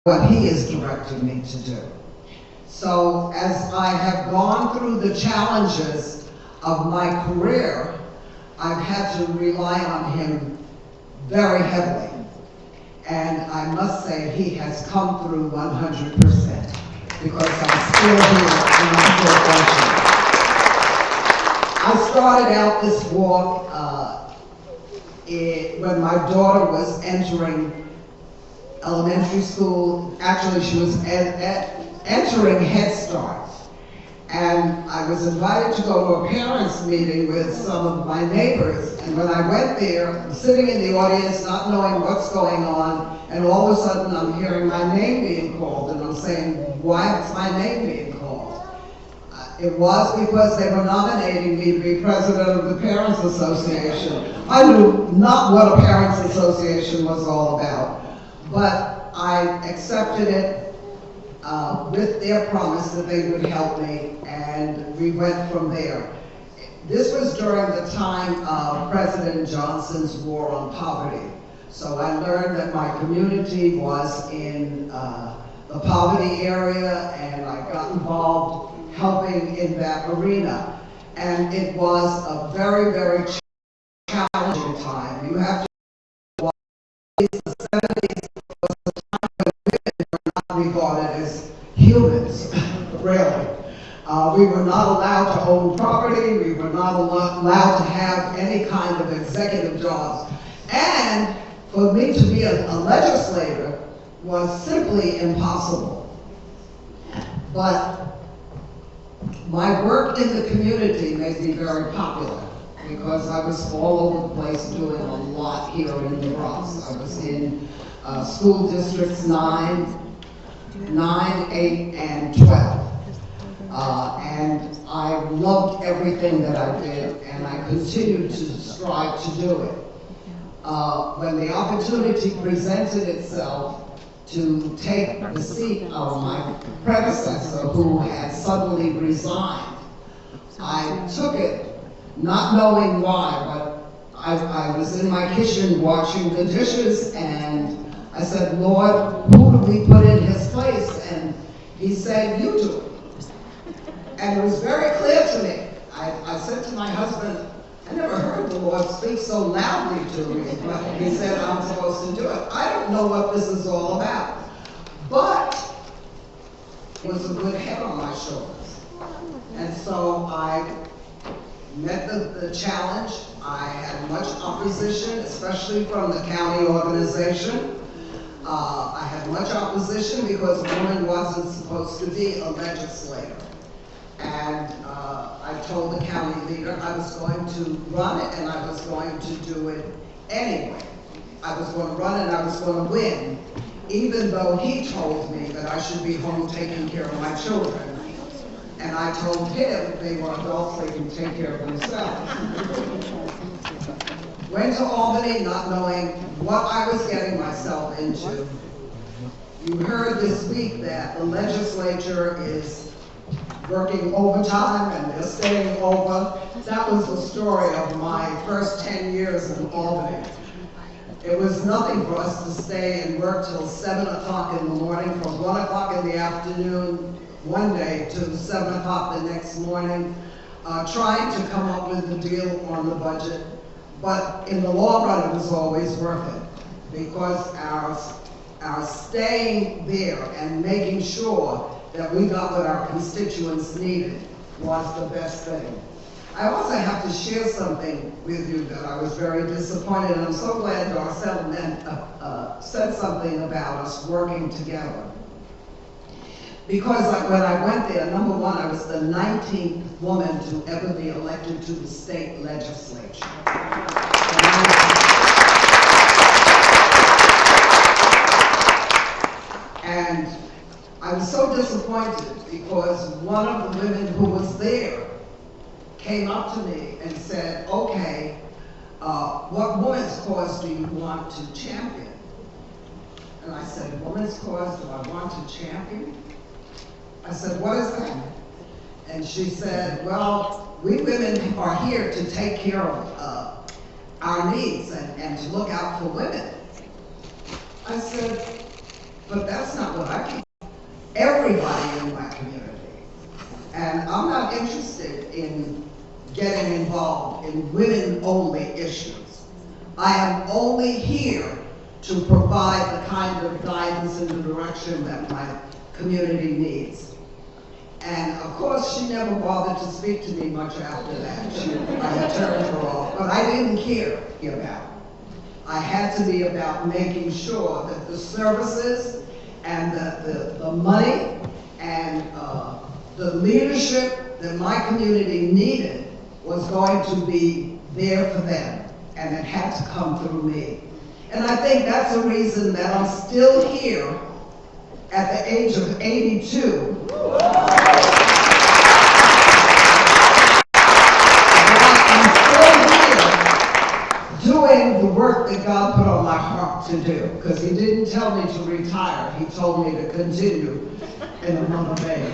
what he is directing me to do. So as I have gone through the challenges of my career, I've had to rely on him very heavily. And I must say he has come through 100% because I'm still here and I'm still functioning. I started out this walk when my daughter was entering elementary school. Actually, she was entering Head Start. And I was invited to go to a parents' meeting with some of my neighbors. And when I went there, I'm sitting in the audience, not knowing what's going on, and all of a sudden I'm hearing my name being called, and I'm saying, why is my name being called? It was because they were nominating me to be president of the Parents Association. I knew not what a Parents Association was all about, but I accepted it with their promise that they would help me, and we went from there. This was during the time of President Johnson's war on poverty. So I learned that my community was in the poverty area, and I got involved helping in that arena. And it was a very, very challenging time. You have to watch the 70s was the time when women were not regarded as humans, really. We were not allowed to own property. We were not allowed to have any kind of executive jobs. And for me to be a legislator was simply impossible. But my work in the community made me very popular because I was all over the place doing a lot here in the Bronx. I was in school districts 9, 8, and 12. And I loved everything that I did, and I continued to strive to do it. When the opportunity presented itself to take the seat of my predecessor, who had suddenly resigned, I took it, not knowing why, but I was in my kitchen washing the dishes, and I said, Lord, who do we put in his place? And he said, you do it. And it was very clear to me. I said to my husband, I never heard the Lord speak so loudly to me, but he said I'm supposed to do it. I don't know what this is all about, but it was a good head on my shoulders. And so I met the challenge. I had much opposition, especially from the county organization. I had much opposition because a woman wasn't supposed to be a legislator. And I told the county leader I was going to run it, and I was going to do it anyway. I was going to run and I was going to win, even though he told me that I should be home taking care of my children. And I told him they were adults, they can take care of themselves. Went to Albany not knowing what I was getting myself into. You heard this week that the legislature is working overtime and they're staying over. That was the story of my first 10 years in Albany. It was nothing for us to stay and work till 7 o'clock in the morning, from 1 o'clock in the afternoon one day to 7 o'clock the next morning, trying to come up with a deal on the budget. But in the long run, it was always worth it, because our staying there and making sure that we got what our constituents needed was the best thing. I also have to share something with you that I was very disappointed, and I'm so glad Darcel said something about us working together. Because when I went there, number one, I was the 19th woman to ever be elected to the state legislature. And I was so disappointed because one of the women who was there came up to me and said, okay, what women's cause do you want to champion? And I said, women's cause do I want to champion? I said, what is that? And she said, well, we women are here to take care of our needs and to look out for women. I said, But that's not what I keep. Everybody in my community. And I'm not interested in getting involved in women-only issues. I am only here to provide the kind of guidance and the direction that my community needs. And of course, she never bothered to speak to me much after that. I had turned her off, but I didn't care about it. I had to be about making sure that the services and the money and the leadership that my community needed was going to be there for them, and it had to come through me. And I think that's the reason that I'm still here at the age of 82. I'm still here doing the work that God put on my heart to do, because He didn't tell me to retire. He told me to continue in the month of May.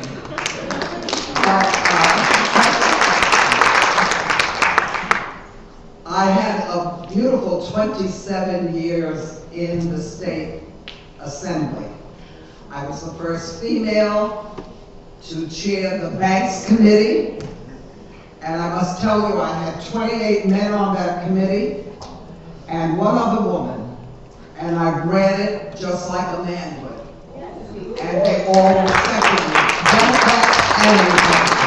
I had a beautiful 27 years in the state assembly. I was the first female to chair the Banks Committee, and I must tell you, I had 28 men on that committee and one other woman, and I ran it just like a man would. And they all respected me, Democrats and Republicans.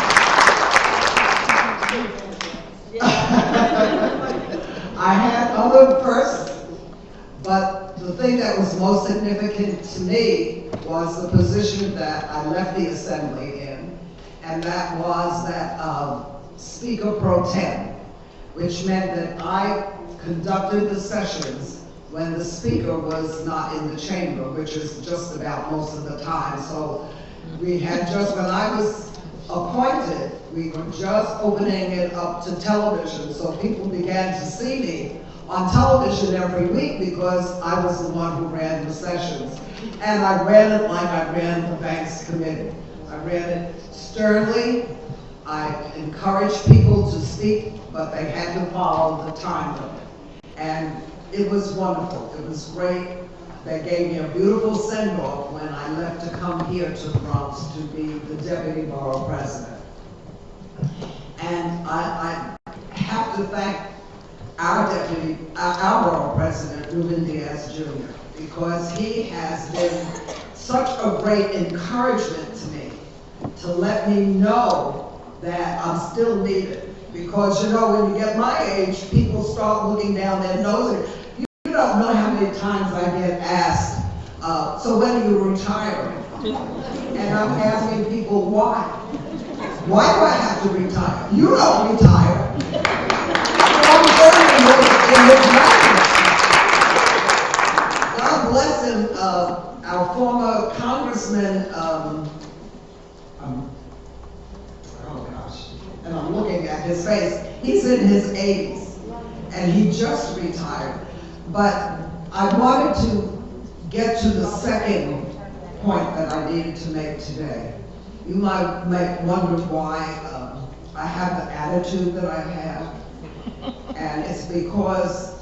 I had other firsts, but the thing that was most significant to me was the position that I left the assembly in, and that was that Speaker Pro Tem, which meant that I conducted the sessions when the speaker was not in the chamber, which is just about most of the time. So we had just, when I was appointed, we were just opening it up to television, so people began to see me on television every week because I was the one who ran the sessions. And I ran it like I ran the Banks Committee. I ran it sternly. I encouraged people to speak, but they had to follow the time limit. And it was wonderful. It was great. They gave me a beautiful send-off when I left to come here to the Bronx to be the deputy borough president. And I have to thank our borough president, Ruben Diaz Jr., because he has been such a great encouragement to me to let me know that I'm still needed. Because, you know, when you get my age, people start looking down their nose. You don't know how many times I get asked, so when are you retiring? And I'm asking people, why? Why do I have to retire? You don't retire. I'm serving in the graduate. God bless him, our former congressman, and I'm looking at his face, he's in his 80s, and he just retired. But I wanted to get to the second point that I needed to make today. You might wonder why I have the attitude that I have, and it's because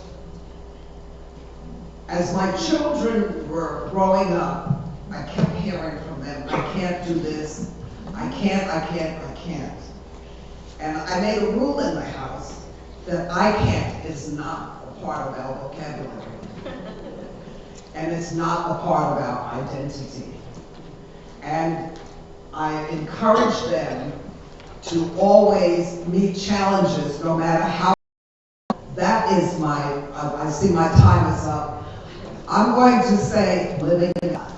as my children were growing up, I kept hearing from them, I can't do this, I can't. And I made a rule in the house that I can't is not a part of our vocabulary. And it's not a part of our identity. And I encourage them to always meet challenges, no matter how. That is I see my time is up. I'm going to say living in God,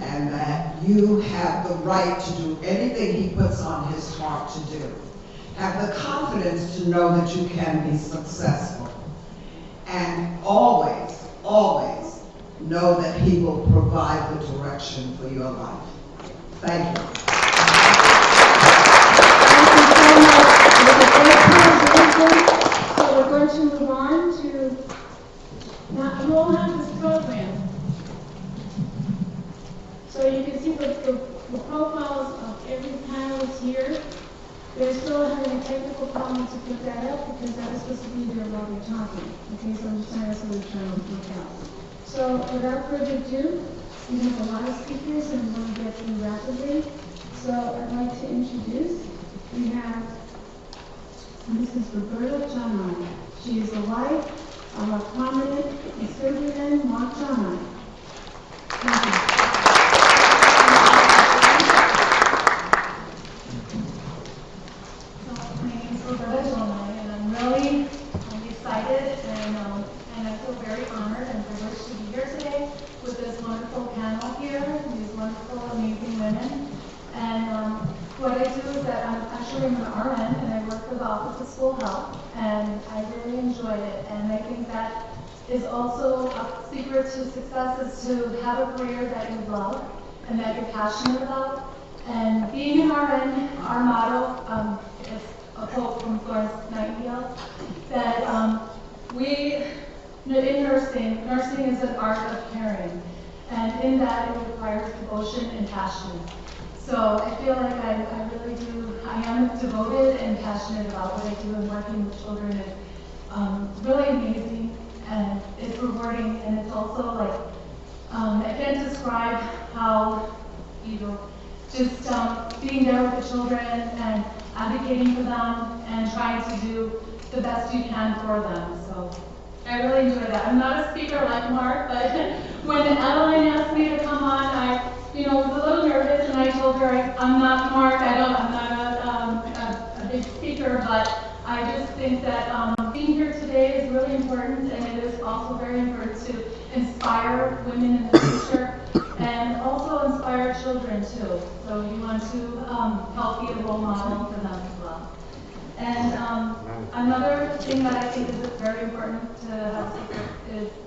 and that you have the right to do anything He puts on His heart to do. Have the confidence to know that you can be successful. And always, always know that He will provide the direction for your life. Thank you. So we're going to move on to, now you all have this program. So you can see the profiles of every panelist here. They're still having a technical problem to put that up because that was supposed to be there while we're talking. Okay, so I'm just trying to work out. So without further ado, We have a lot of speakers and we want to get through rapidly. So I'd like to introduce, we have Mrs. Roberta John. She is the wife of a prominent historian, Mark John. Thank you. My name is Roberta John, and I'm really excited and I feel very honored and privileged to be here today with this wonderful panel here, these wonderful, amazing women. And what I do is that I'm actually an RN and I work for the Office of School Health, and I really enjoy it. And I think that is also a secret to success, is to have a career that you love and that you're passionate about. And being an RN, our motto is a quote from Florence Nightingale, that in nursing is an art of caring, and in that it requires devotion and passion. So I feel like I really do, I am devoted and passionate about what I do, and working with children is really amazing, and it's rewarding, and it's also like, I can't describe how, just being there with the children and advocating for them and trying to do the best you can for them. So I really enjoy that. I'm not a speaker like Mark, but when Adeline asked me to come on, I was a little nervous, and I told her I'm not Mark. I'm not a big speaker, but I just think that being here today is really important, and it is also very important to inspire women in the future and also inspire children too. So you want to help be a role model for them as well. And another thing that I think is very important to have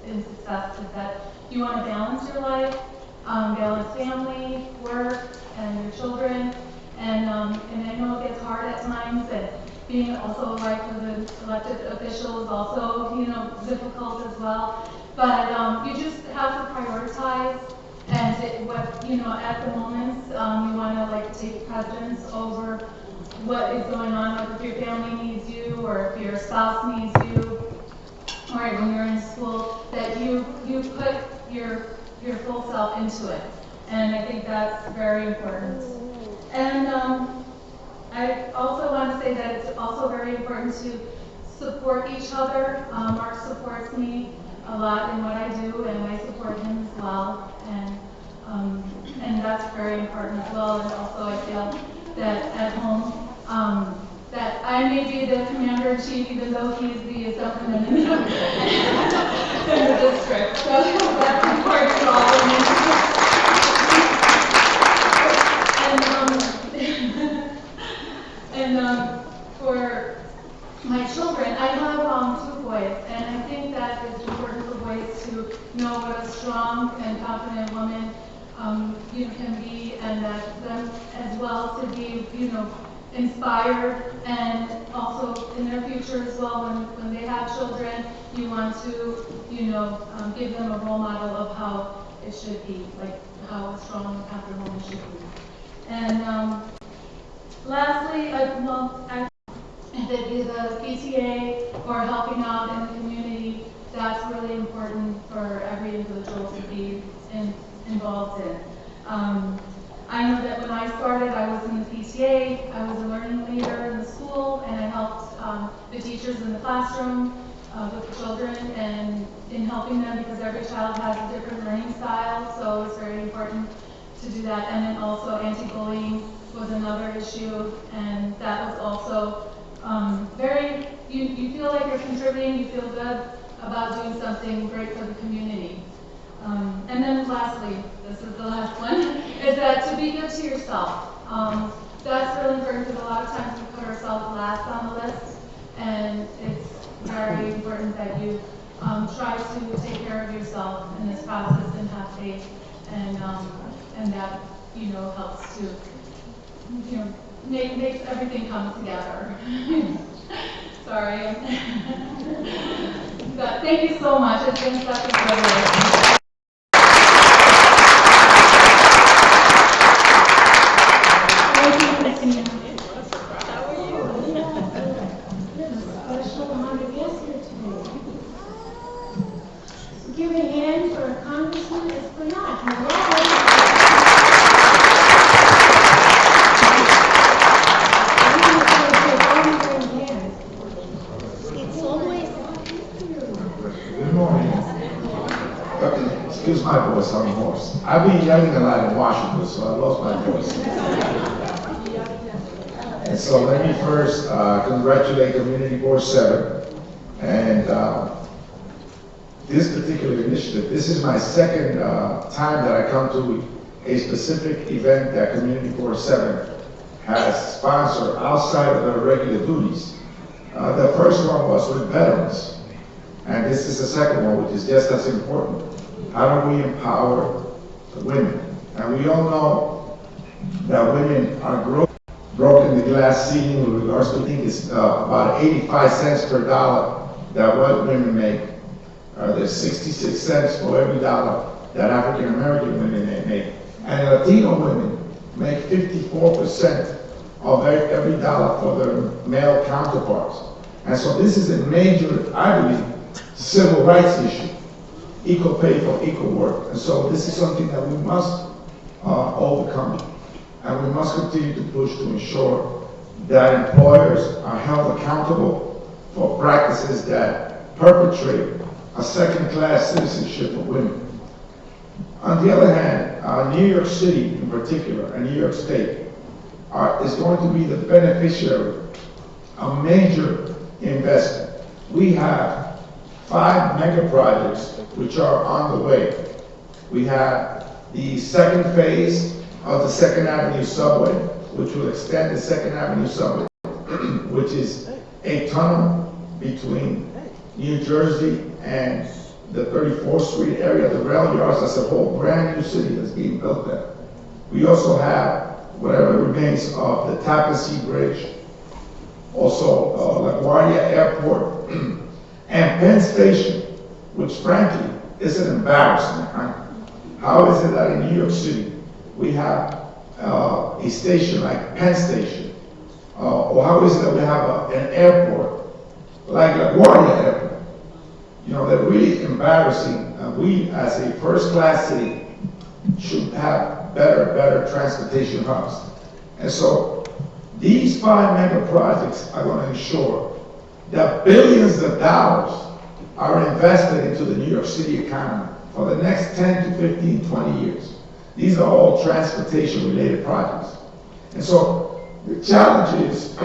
in success is that you want to balance your life, balance family, work, and your children. And I know it gets hard at times, and being also like for the elected official is also difficult as well. But you just have to prioritize. And at the moments, you want to take precedence over what is going on, like if your family needs you, or if your spouse needs you, or when you're in school, that you put your full self into it. And I think that's very important. And I also want to say that it's also very important to support each other. Mark supports me a lot in what I do, and I support him as well. And that's very important as well. And also I feel that at home, that I may be the commander-in-chief, even though he's the assemblyman in the district. So that's important to all women. And for my children, I have 2 boys, and I think that it's important for boys to know what a strong and confident woman can be, and that them as well to be inspired, and also in their future as well, when they have children, you want to give them a role model of how it should be, like how a strong and confident woman should be. And lastly, if it is a PTA or helping out in the community, that's really important for every individual to be involved in. I know that when I started, I was in the PTA, I was a learning leader in the school, and I helped the teachers in the classroom with the children and in helping them, because every child has a different learning style, so it's very important to do that. And then also anti-bullying was another issue, and that was also you feel like you're contributing, you feel good about doing something great for the community. And then lastly, this is the last one, is that to be good to yourself. That's really important, because a lot of times we put ourselves last on the list, and it's very important that you try to take care of yourself in this process and have faith, and that helps to makes everything come together. Sorry. But thank you so much. It's been such a privilege. Give a hand for Congressman Esplanade. I've been yelling a lot in Washington, so I lost my voice. And so let me first congratulate Community Board 7 and this particular initiative. This is my second time that I come to a specific event that Community Board 7 has sponsored outside of their regular duties. The first one was with veterans, and this is the second one, which is just as important. How do we empower women? And we all know that women are broken the glass ceiling with regards to, I think it's about 85 cents per dollar that white women make. There's 66 cents for every dollar that African American women make. And Latino women make 54% of every dollar for their male counterparts. And so this is a major, I believe, civil rights issue. Equal pay for equal work. And so this is something that we must overcome. And we must continue to push to ensure that employers are held accountable for practices that perpetrate a second-class citizenship of women. On the other hand, New York City in particular, and New York State, is going to be the beneficiary of major investment. We have 5 mega projects which are on the way. We have the second phase of the 2nd Avenue subway, which will extend the 2nd Avenue subway, which is a tunnel between New Jersey and the 34th Street area, the rail yards. That's a whole brand new city that's being built there. We also have whatever remains of the Tappan Bridge, also LaGuardia Airport, and Penn Station, which frankly is an embarrassment. Right? How is it that in New York City we have a station like Penn Station, or how is it that we have an airport like LaGuardia Airport? You know, they're really embarrassing. We, as a first-class city, should have better transportation hubs. And so these 5 mega projects are going to ensure that billions of dollars are invested into the New York City economy for the next 10 to 15, 20 years. These are all transportation-related projects. And so the challenge is,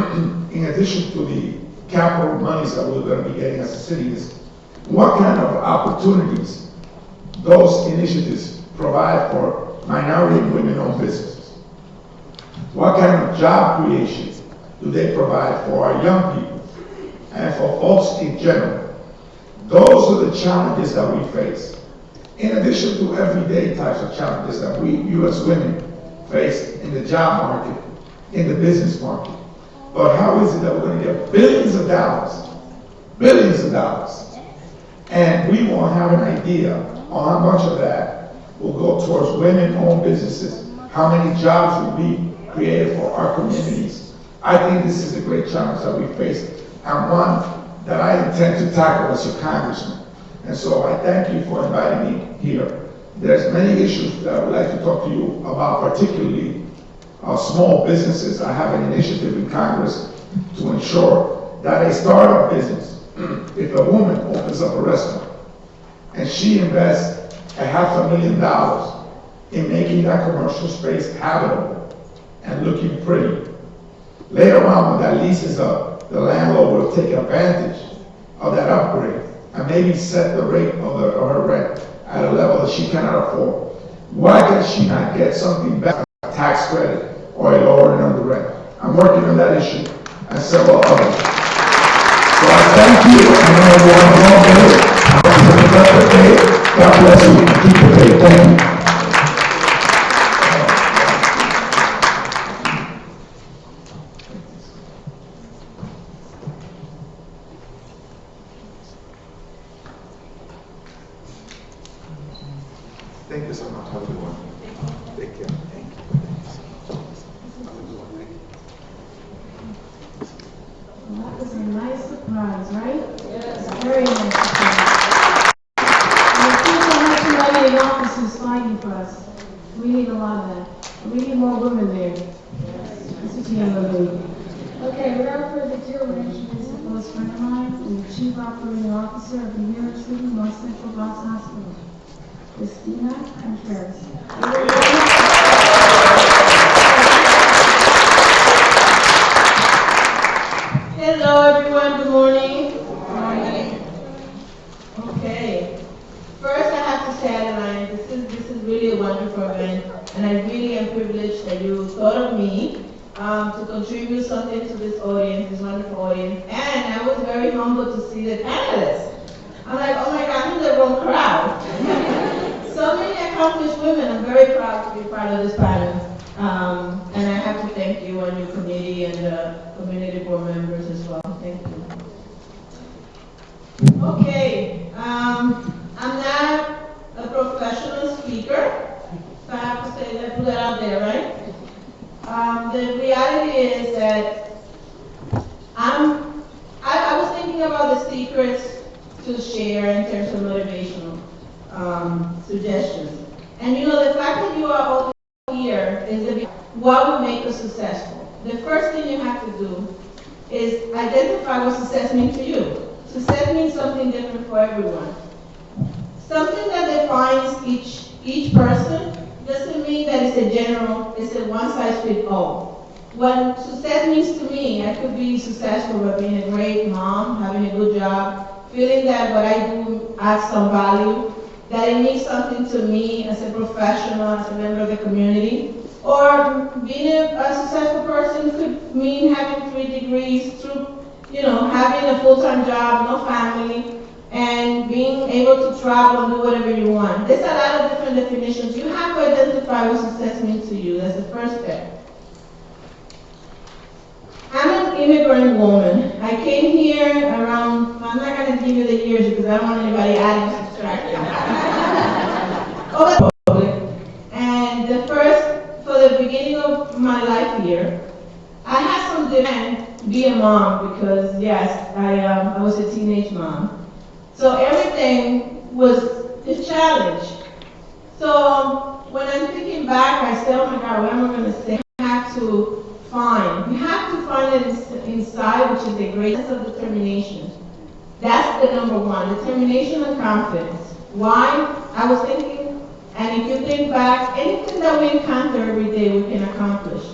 in addition to the capital monies that we're going to be getting as a city, is what kind of opportunities those initiatives provide for minority and women-owned businesses. What kind of job creation do they provide for our young people and for folks in general? Those are the challenges that we face. In addition to everyday types of challenges that you as women face in the job market, in the business market. But how is it that we're going to get billions of dollars, and we won't have an idea on how much of that will go towards women-owned businesses, how many jobs will be created for our communities? I think this is a great challenge that we face, and one that I intend to tackle as your congressman. And so I thank you for inviting me here. There's many issues that I would like to talk to you about, particularly small businesses. I have an initiative in Congress to ensure that a startup business, if a woman opens up a restaurant and she invests $500,000 in making that commercial space habitable and looking pretty, later on when that lease is up, the landlord will take advantage of that upgrade and maybe set the rate of her rent at a level that she cannot afford. Why can she not get something better, a tax credit or a lowering of the rent? I'm working on that issue and several others. So I thank you, and I want to day. God bless you, and keep the faith. Thank you. Thank you so much. Have a good one. Take care. Thank you. Well, that was a nice surprise, right? Yes. Very nice surprise. And I think we have too many officers fighting for us. We need a lot of that. We need more women there. Yes. That's what you have to do. Okay, without further ado, I'm going to introduce a close friend of mine and the Chief Operating Officer of the New York City North Central Bronx Hospital. Christina Contreras. Hello everyone, good morning. Good morning. Okay. First I have to say, Adeline, this is really a wonderful event, and I really am privileged that you thought of me to contribute something to this audience, this wonderful audience. And I was very humbled to see the panelists. I'm like, oh my God, I'm in the wrong crowd. So many accomplished women. I'm very proud to be part of this panel. And I have to thank you and your committee and the community board members as well. Thank you. Okay, I'm not a professional speaker, so I have to say that, put that out there, right? The reality is that I was thinking about the secrets to share in terms of motivational suggestions. And you know, the fact that you are all here is what would make us successful. The first thing you have to do is identify what success means to you. Success means something different for everyone. Something that defines each person doesn't mean that it's a one-size-fits-all. What success means to me, I could be successful by being a great mom, having a good job, feeling that what I do adds some value, that it means something to me as a professional, as a member of the community. Or being a successful person could mean having 3 degrees, having a full-time job, no family, and being able to travel and do whatever you want. There's a lot of different definitions. You have to identify what success means to you. That's the first step. I'm an immigrant woman. I came here around, I'm not going to give you the years because I don't want anybody adding and subtracting. And for the beginning of my life here, I had some demand to be a mom because, yes, I was a teenage mom. So everything was a challenge. So when I'm thinking back, I say, oh my God, what am I going to say? We have to find it inside, which is the greatness of determination. That's the number one, determination and confidence. Why? I was thinking, and if you think back, anything that we encounter every day, we can accomplish.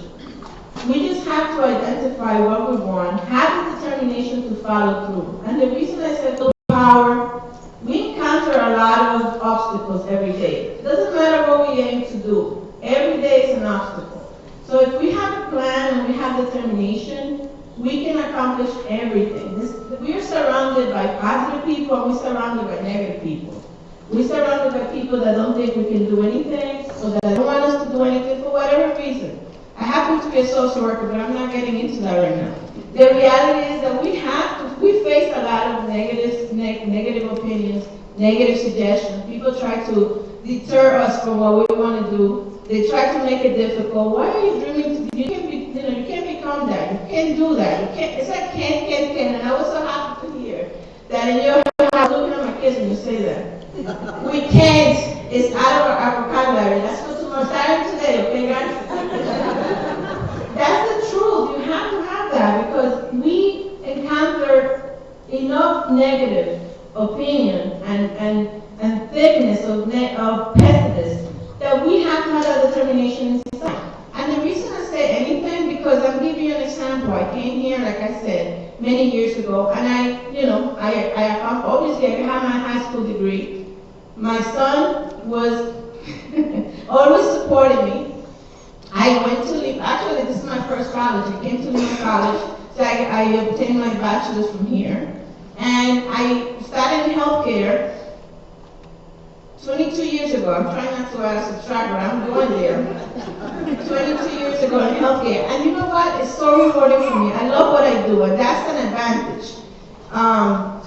We just have to identify what we want, have the determination to follow through. And the reason I said power, we encounter a lot of obstacles every day. It doesn't matter what we aim to do. Every day is an obstacle. So if we have a plan and we have determination, we can accomplish everything. We are surrounded by positive people and we're surrounded by negative people. We're surrounded by people that don't think we can do anything or that don't want us to do anything for whatever reason. I happen to be a social worker, but I'm not getting into that right now. The reality is that we face a lot of negative opinions, negative suggestions. People try to deter us from what we want to do. They try to make it difficult. Why are you dreaming to, you can't become that. You can't do that. It's like can't. And I was so happy to hear that in your house, looking at my kids when you say that. We can't, it's out of our vocabulary. That's for tomorrow. Starting today, okay guys? That's the truth. You have to have that because we encounter enough negative opinion and thickness of pessimist that we have to have that determination inside. And the reason I say anything because I'm giving you an example. I came here, like I said, many years ago, and obviously I have my high school degree. My son was always supporting me. I went to Lima. Actually, this is my first college. I came to Lima College, so I obtained my bachelor's from here. And I started in healthcare 22 years ago. I'm trying not to add a subtract, but I'm going there. 22 years ago in healthcare. And you know what? It's so rewarding for me. I love what I do, and that's an advantage.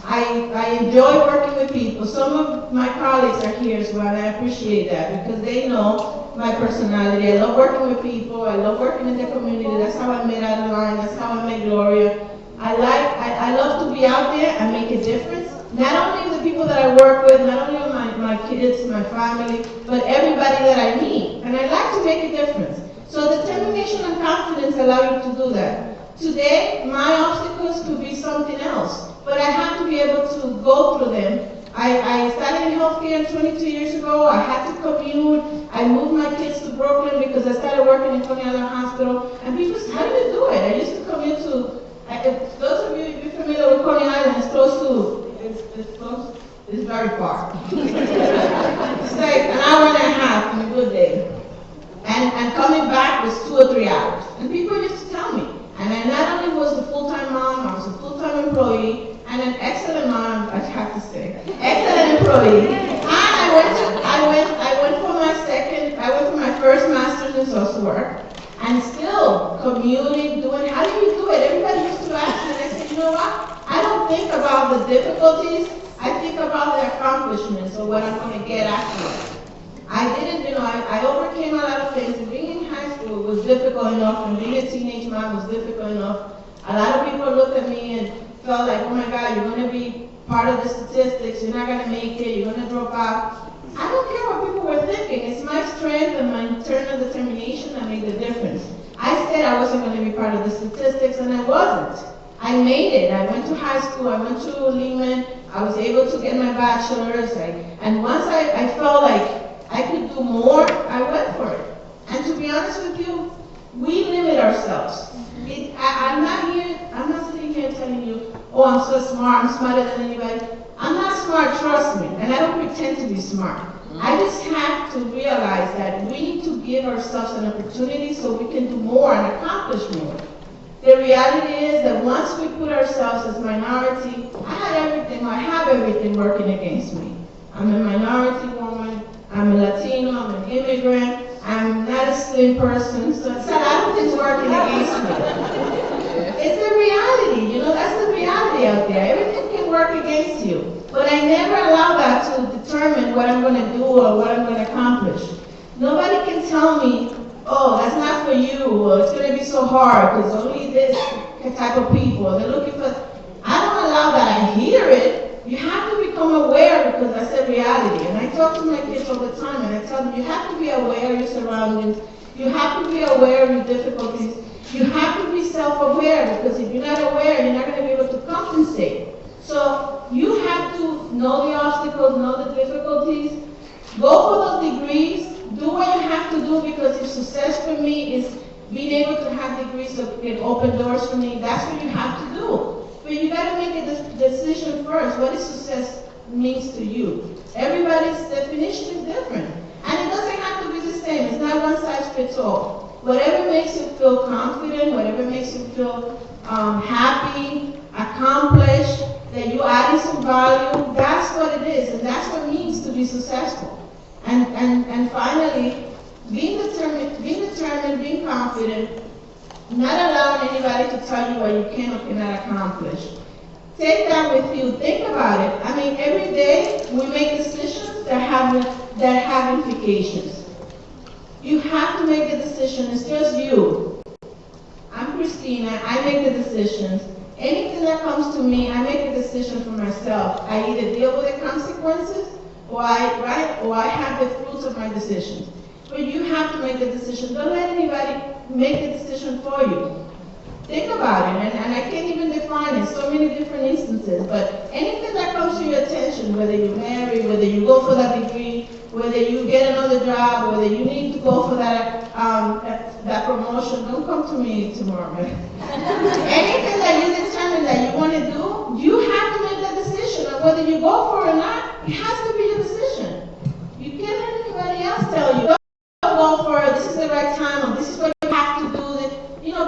I enjoy working with people. Some of my colleagues are here as well, and I appreciate that because they know my personality. I love working with people. I love working in the community. That's how I met Adeline. That's how I met Gloria. I love to be out there and make a difference. Not only the people that I work with, not only my kids, my family, but everybody that I meet. And I like to make a difference. So determination and confidence allow you to do that. Today, my obstacles could be something else, but I have to be able to go through them I started in healthcare 22 years ago. I had to commute. I moved my kids to Brooklyn because I started working in Coney Island Hospital. And people said, how do you do it? I used to commute to, if those of you, if you're familiar with Coney Island, it's close to, it's very far. It's like an hour and a half on a good day. And coming back was 2 or 3 hours. And people used to tell me. And I not only was a full-time mom, I was a full-time employee, and an excellent mom, I have to say, excellent employee. And I went for my first master's in social work, and still commuting, doing, how do you do it? Everybody used to ask me, and I said, you know what? I don't think about the difficulties, I think about the accomplishments, or what I'm going to get afterwards. I didn't, I overcame a lot of things. And being in high school was difficult enough, and being a teenage mom was difficult enough. A lot of people looked at me and felt like, oh my God, you're going to be part of the statistics, you're not going to make it, you're going to drop out. I don't care what people were thinking. It's my strength and my internal determination that made the difference. I said I wasn't going to be part of the statistics, and I wasn't. I made it. I went to high school, I went to Lehman, I was able to get my bachelor's, and once I felt like I could do more, I went for it. And to be honest with you, we limit ourselves. I'm not sitting here telling you, oh, I'm so smart, I'm smarter than anybody. I'm not smart, trust me, and I don't pretend to be smart. I just have to realize that we need to give ourselves an opportunity so we can do more and accomplish more. The reality is that once we put ourselves as minority, I have everything working against me. I'm a minority woman, I'm a Latino, I'm an immigrant, I'm not a slim person, so it's a lot of things working against me. It's the reality, that's the reality out there. Everything can work against you. But I never allow that to determine what I'm going to do or what I'm going to accomplish. Nobody can tell me, oh, that's not for you, or it's going to be so hard, because only this type of people, they're looking for, I don't allow that. I hear it. You have to become aware, because that's a reality. And I talk to my kids all the time, and I tell them, you have to be aware of your surroundings. You have to be aware of your difficulties. You have to be self-aware, because if you're not aware, you're not going to be able to compensate. So you have to know the obstacles, know the difficulties, go for those degrees, do what you have to do, because if success for me is being able to have degrees that can open doors for me, that's what you have to do. But you got to make a decision first. What is success means to you? Everybody's definition is different. And it doesn't have to be the same. It's not one size fits all. Whatever makes you feel confident, whatever makes you feel happy, accomplished, that you're adding some value, that's what it is. And that's what it means to be successful. And finally, being determined, being confident, not allowing anybody to tell you what you can or cannot accomplish. Take that with you. Think about it. I mean, every day we make decisions that have implications. You have to make a decision. It's just you. I'm Christina. I make the decisions. Anything that comes to me, I make a decision for myself. I either deal with the consequences, or I have the fruits of my decisions. But you have to make the decision. Don't let anybody make the decision for you. Think about it, and I can't even define it, so many different instances, but anything that comes to your attention, whether you marry, whether you go for that degree, whether you get another job, whether you need to go for that promotion, don't come to me tomorrow. Anything that you determine that you want to do, you have to make that decision, and whether you go for it or not, it has to be your decision. You can't let anybody else tell you, don't go for it, this is the right time, or this is what you have to do.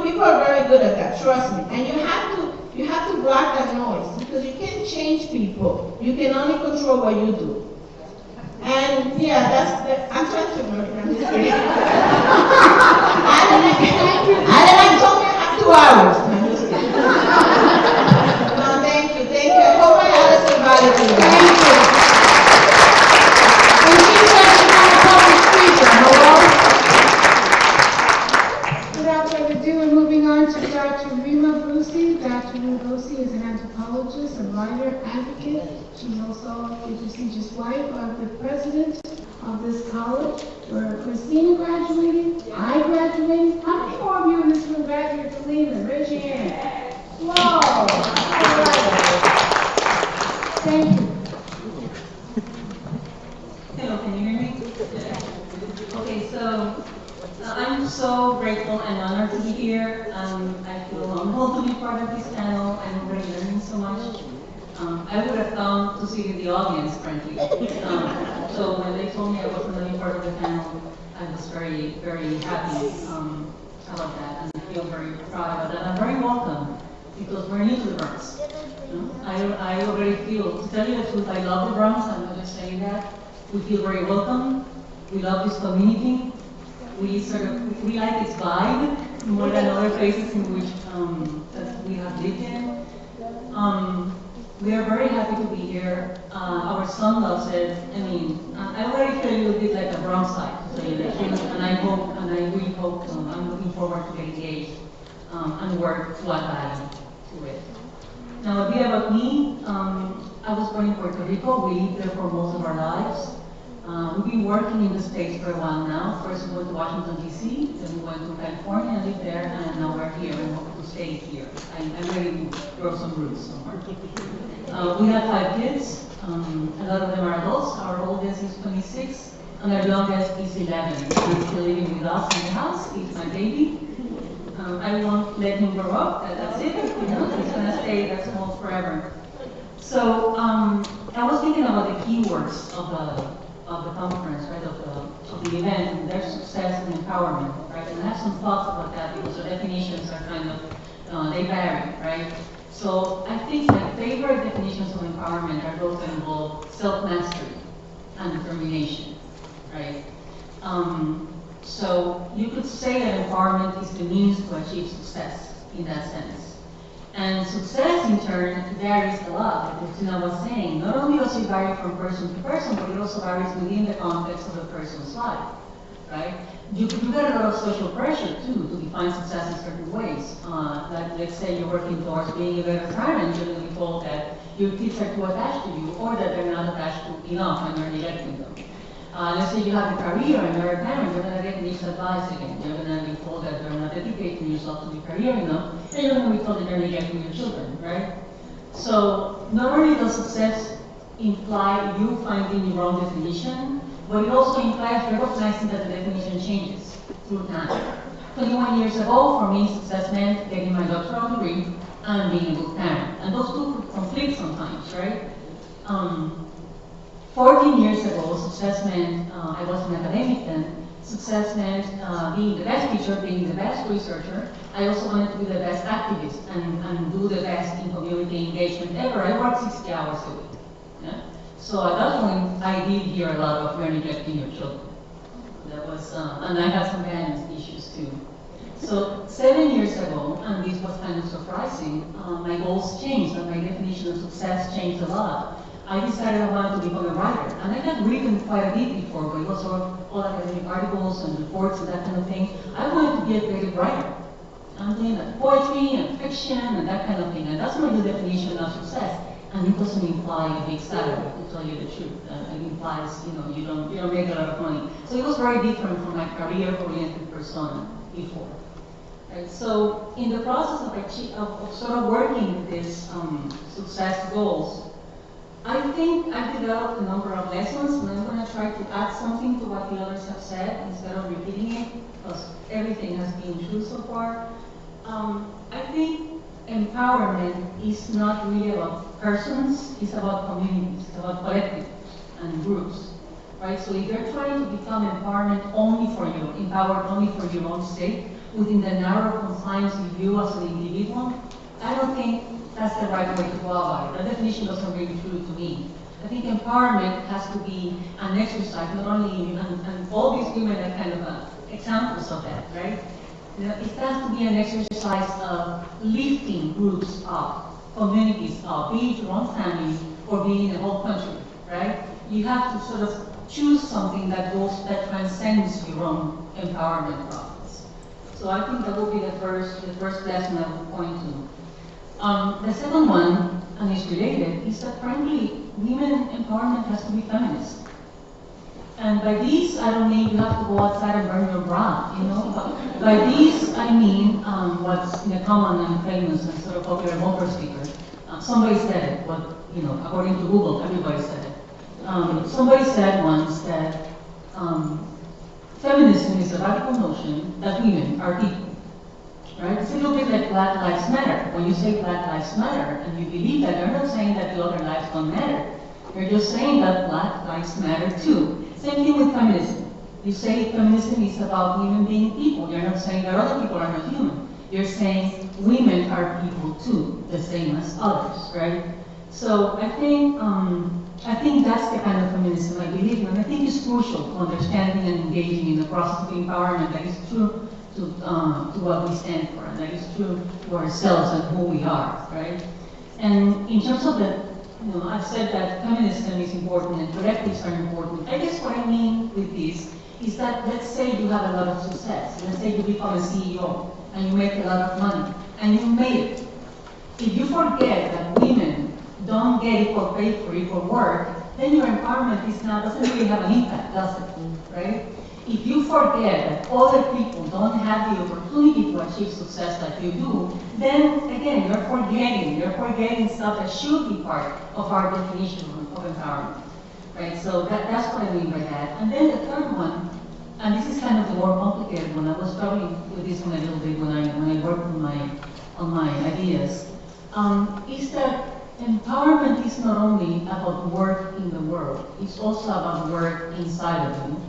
People are very good at that, trust me. And you have to block that noise, because you can't change people. You can only control what you do. And yeah, I'm trying to work. I'm just kidding. I told me I have 2 hours. I'm just kidding. No, thank you. I hope I had somebody to do. Thank you. And she said she's not a public speaker. Hello? Without further ado, we're moving on to Dr. Rima Brusi. Dr. Rima Brusi is an anthropologist, a writer, advocate. She's also the prestigious wife of the president of this college, where Christina graduated, I graduated. How many more of you in this room graduated from Lehman? Raise your hand. Whoa! All right. Thank you. I'm so grateful and honored to be here. I feel humbled to be part of this panel. I'm already learning so much. I would have come to sit in the audience, frankly. So when they told me I wasn't going to be part of the panel, I was very, very happy about that, and I feel very proud about that. I'm very welcome, because we're new to the Bronx. I already feel, to tell you the truth, I love the Bronx. I'm not just saying that. We feel very welcome. We love this community. We like its vibe more than other places in which that we have lived in. We are very happy to be here. Our son loves it. I mean, I already feel a little bit like a Bronxite, to tell you the truth, and I hope, and I really hope, I'm looking forward to get engaged and work to add value to it. Now, a bit about me. I was born in Puerto Rico. We lived there for most of our lives. We've been working in the States for a while now. First we went to Washington, D.C., then we went to California and lived there, and now we're here and hope to stay here. I'm ready to grow some roots somewhere. We have 5 kids. A lot of them are adults. Our oldest is 26, and our youngest is 11. He's still living with us in the house. He's my baby. I won't let him grow up. That's it. You know, he's gonna stay that small forever. So I was thinking about the keywords of the conference, right, of the event, and their success and empowerment, right? And I have some thoughts about that because the definitions are kind of, they vary, right? So I think my favorite definitions of empowerment are those that involve self-mastery and determination, right? So you could say that empowerment is the means to achieve success in that sense. And success, in turn, varies a lot, like Christina was saying. Not only does it vary from person to person, but it also varies within the context of a person's life, right? You get a lot of social pressure, too, to define success in certain ways. Like, let's say you're working towards being a better parent, you're going to be told that your kids are too attached to you, or that they're not attached to enough and you're neglecting them. Let's say you have a career and you're a parent, you're going to get mixed advice again. You're going to be told that you're not dedicating yourself to the career enough, and you're going to be told that you're neglecting your children, right? So not only does success imply you finding your own definition, but it also implies recognizing that the definition changes through time. 21 years ago, for me, success meant getting my doctoral degree and being a good parent. And those two conflict sometimes, right? 14 years ago, success meant, I was an academic then, success meant being the best teacher, being the best researcher. I also wanted to be the best activist and do the best in community engagement ever. I worked 60 hours a week. Yeah? So at that point, I did hear a lot of you're neglecting your children. That was, and I had some guidance issues too. So 7 years ago, and this was kind of surprising, my goals changed and my definition of success changed a lot. I decided I wanted to become a writer. And I had written quite a bit before, but it was all academic articles and reports and that kind of thing. I wanted to be a creative writer. I'm doing like poetry and fiction and that kind of thing. And that's my new definition of success. And it doesn't imply a big salary, to tell you the truth. It implies, you don't make a lot of money. So it was very different from my career-oriented persona before. Right? So in the process of sort of working with these success goals, I think I've developed a number of lessons, and I'm going to try to add something to what the others have said instead of repeating it, because everything has been true so far. I think empowerment is not really about persons, it's about communities, it's about collectives and groups, right? So if you're trying to become empowerment only for you, empowered only for your own sake, within the narrow confines of you as an individual, I don't think that's the right way to go about it. That definition doesn't ring true to me. I think empowerment has to be an exercise, not only, and all these women are kind of examples of that, right? It has to be an exercise of lifting groups up, communities up, be it your own family or be in the whole country, right? You have to sort of choose something that transcends your own empowerment process. So I think that would be the first lesson I would point to. The second one, and it's related, is that frankly, women empowerment has to be feminist. And by this, I don't mean you have to go outside and burn your bra, But by this, I mean what's in the common and famous and sort of popular bumper sticker. Somebody said it, but according to Google, everybody said it. Somebody said once that feminism is a radical notion that women are people. Right? It's a little bit like Black Lives Matter. When you say Black Lives Matter and you believe that, you're not saying that the other lives don't matter. You're just saying that Black lives matter too. Same thing with feminism. You say feminism is about women being people. You're not saying that other people are not human. You're saying women are people too, the same as others, right? So I think that's the kind of feminism I believe in, and I think it's crucial to understanding and engaging in the process of empowerment that is true to what we stand for, and that is true to ourselves and who we are, right? And in terms of the, I've said that feminism is important and collectives are important. I guess what I mean with this is that let's say you have a lot of success. Let's say you become a CEO and you make a lot of money and you made it. If you forget that women don't get equal pay for equal work, then your empowerment doesn't really have an impact, does it? Right? If you forget that other people don't have the opportunity to achieve success like you do, then again, you're forgetting stuff that should be part of our definition of empowerment. Right? So that's what I mean by that. And then the third one, and this is kind of the more complicated one. I was struggling with this one a little bit when I worked on my ideas. Is that empowerment is not only about work in the world, it's also about work inside of you,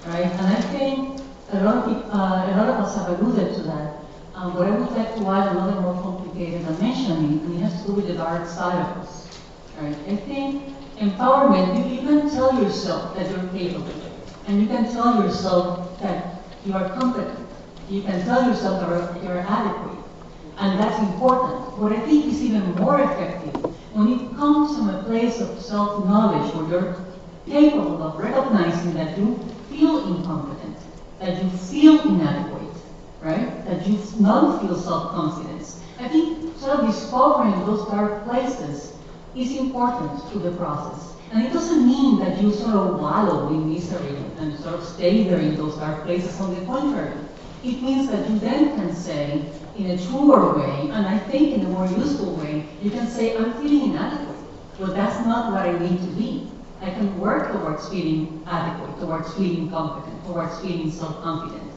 right? And I think a lot of us have alluded to that. But I would like to add another more complicated dimension, and it has to do with the dark side of us, right? I think empowerment, you can tell yourself that you're capable, and you can tell yourself that you are competent. You can tell yourself that you're adequate. And that's important. What I think is even more effective when it comes from a place of self-knowledge where you're capable of recognizing that you feel incompetent, that you feel inadequate, right? That you don't feel self-confidence. I think sort of discovering those dark places is important to the process. And it doesn't mean that you sort of wallow in misery and sort of stay there in those dark places. On the contrary, it means that you then can say, in a truer way, and I think in a more useful way, you can say, I'm feeling inadequate, but that's not what I need to be. I can work towards feeling adequate, towards feeling competent, towards feeling self-confident.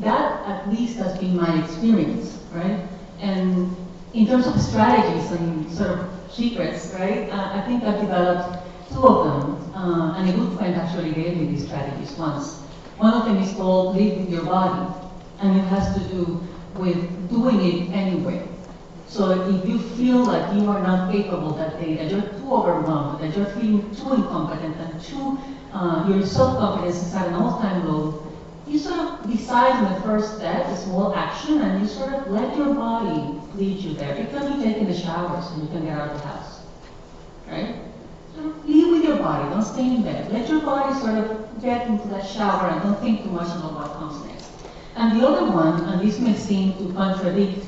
That at least has been my experience, right? And in terms of strategies and sort of secrets, right? I think I've developed two of them, and a good friend actually gave me these strategies once. One of them is called Live with Your Body, and it has to do with doing it anyway. So if you feel like you are not capable that day, that you're too overwhelmed, that you're feeling too incompetent, and your self-confidence is at an all-time low, you sort of decide on the first step, a small action, and you sort of let your body lead you there. It can be taking a shower so you can get out of the house, right? Sort of live with your body, don't stay in bed. Let your body sort of get into that shower and don't think too much about what comes next. And the other one, and this may seem to contradict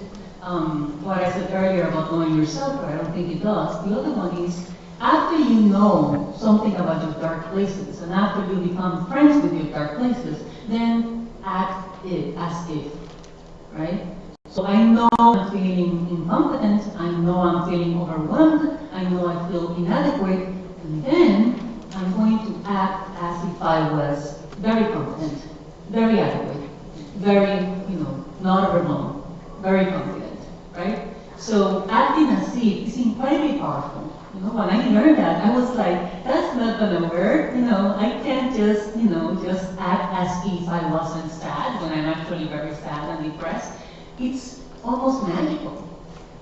what I said earlier about knowing yourself, but I don't think it does. The other one is, after you know something about your dark places, and after you become friends with your dark places, then act it as if, right? So I know I'm feeling incompetent, I know I'm feeling overwhelmed, I know I feel inadequate, and then I'm going to act as if I was very competent, very adequate, very, not overwhelmed, very confident, right? So acting as if is incredibly powerful. When I learned that, I was like, that's not gonna work. I can't just, just act as if I wasn't sad when I'm actually very sad and depressed. It's almost magical,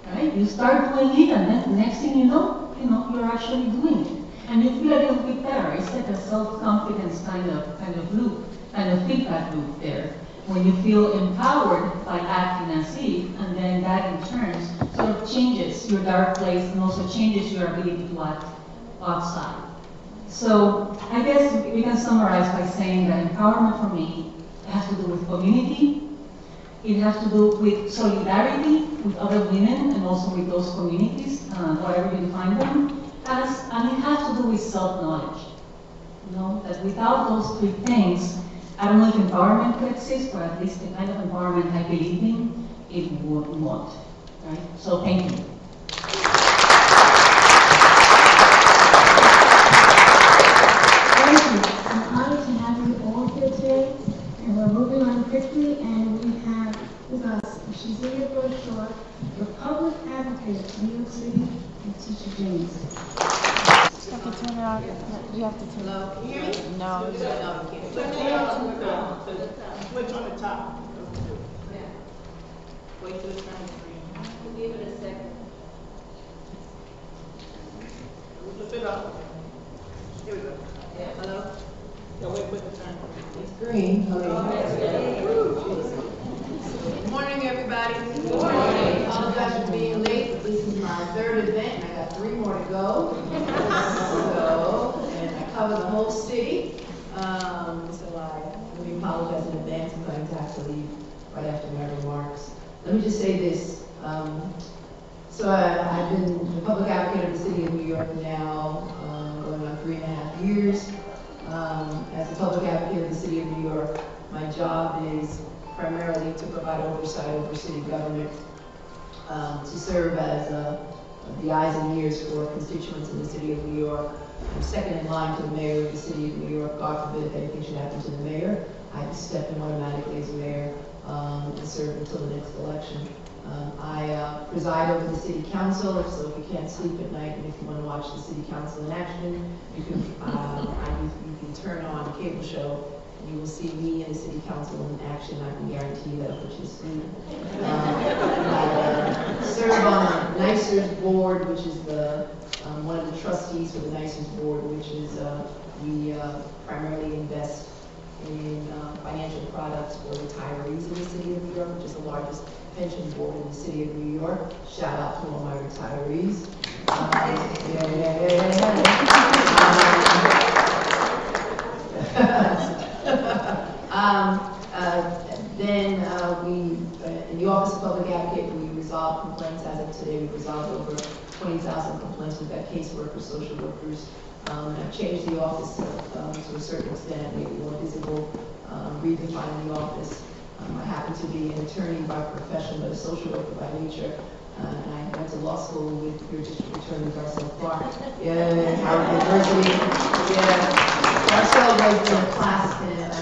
right? You start doing it, and then the next thing you know, you're actually doing it, and you feel a little bit better. It's like a self-confidence kind of loop, kind of feedback loop there. When you feel empowered by acting as if, and then that in turn sort of changes your dark place and also changes your ability to act outside. So I guess we can summarize by saying that empowerment for me has to do with community, it has to do with solidarity with other women and also with those communities, whatever you define them as, and it has to do with self-knowledge. That without those three things, I don't know if empowerment could exist, but at least the kind of empowerment I believe in, it would want, right? So thank you. Thank you. I'm honored to have you all And we're moving on quickly, and we have with us, she's here for a short, the public advocate of New York City, Letitia James. You have to turn it on. You have to turn it on. Hello, can you hear me? No. Switch on the top. Wait till it's turn green. Give it a second. Flip it up. Here we go. Yeah. Hello? Yeah, wait for the turn. It's green. Okay. Good morning, everybody. Good morning. I apologize for being late, but this is my third event, and I got 3 more to go. And I cover the whole city. So let me apologize in advance. I'm going to have to leave right after my remarks. Let me just say this. So I've been the public advocate of the city of New York now, going on 3.5 years. As the public advocate of the city of New York, my job is primarily to provide oversight over city government, to serve as the eyes and ears for constituents in the city of New York. I'm second in line to the mayor of the city of New York. God forbid if anything should happen to the mayor, I have to step in automatically as mayor and serve until the next election. I preside over the city council, so if you can't sleep at night and if you want to watch the city council in action, you can turn on a cable show. You will see me and the city council in action. I can guarantee that'll put you to sleep. I serve on the NICERS board, which is the one of the trustees for the NICERS board, which is we primarily invest in financial products for retirees in the city of New York, which is the largest pension board in the city of New York. Shout out to all my retirees. Then we, in the Office of Public Advocate, we resolve complaints. As of today, we've resolved over 20,000 complaints. We've got caseworkers, social workers. I've changed the office to a certain extent, made it more visible, redefining the office. I happen to be an attorney by profession, but a social worker by nature. And I went to law school with your district attorney, Garcelle Clark. Yeah, Howard University. Yeah. Garcelle was in a class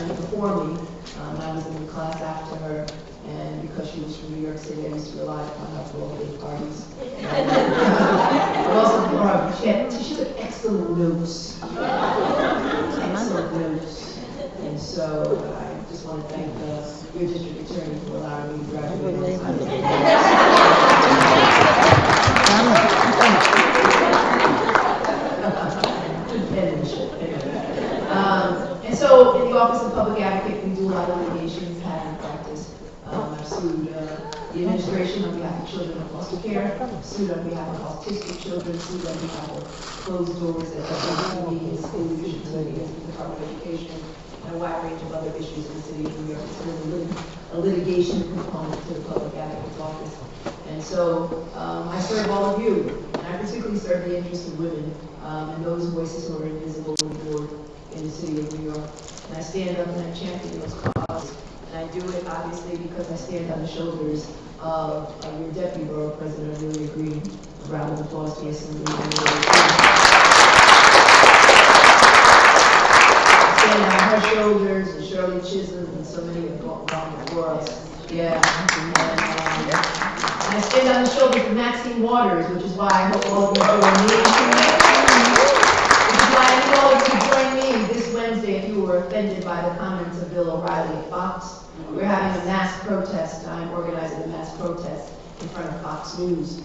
before me. I was in the class after her. And because she was from New York City, I used to rely upon her for all the big parties. But also for her, she took excellent notes. Excellent notes. And so I just want to thank your district attorney for allowing me to graduate on And so in the Office of Public Advocate, we do a lot of litigations, patent practice. I've sued the administration on behalf of children in foster care, sued on behalf of autistic children, sued on behalf of closed doors at WCB and school leadership against the Department of Education, and a wide range of other issues in the city of New York. It's really a litigation component to the public advocate's office. And so I serve all of you, and I particularly serve the interests of women and those voices who are invisible and ignored in the city of New York. And I stand up and I champion those causes. And I do it obviously because I stand on the shoulders of your deputy borough president, Amelia Green. A round of applause to the assembly. Stand on her shoulders, and Shirley Chisholm, and so many have gone before us. Yeah. And I stand on the shoulders of Maxine Waters, which is why I hope all of you join me. Which is why I hope all of you join me this Wednesday if you were offended by the comments of Bill O'Reilly at Fox. We're having a mass protest. I'm organizing a mass protest in front of Fox News,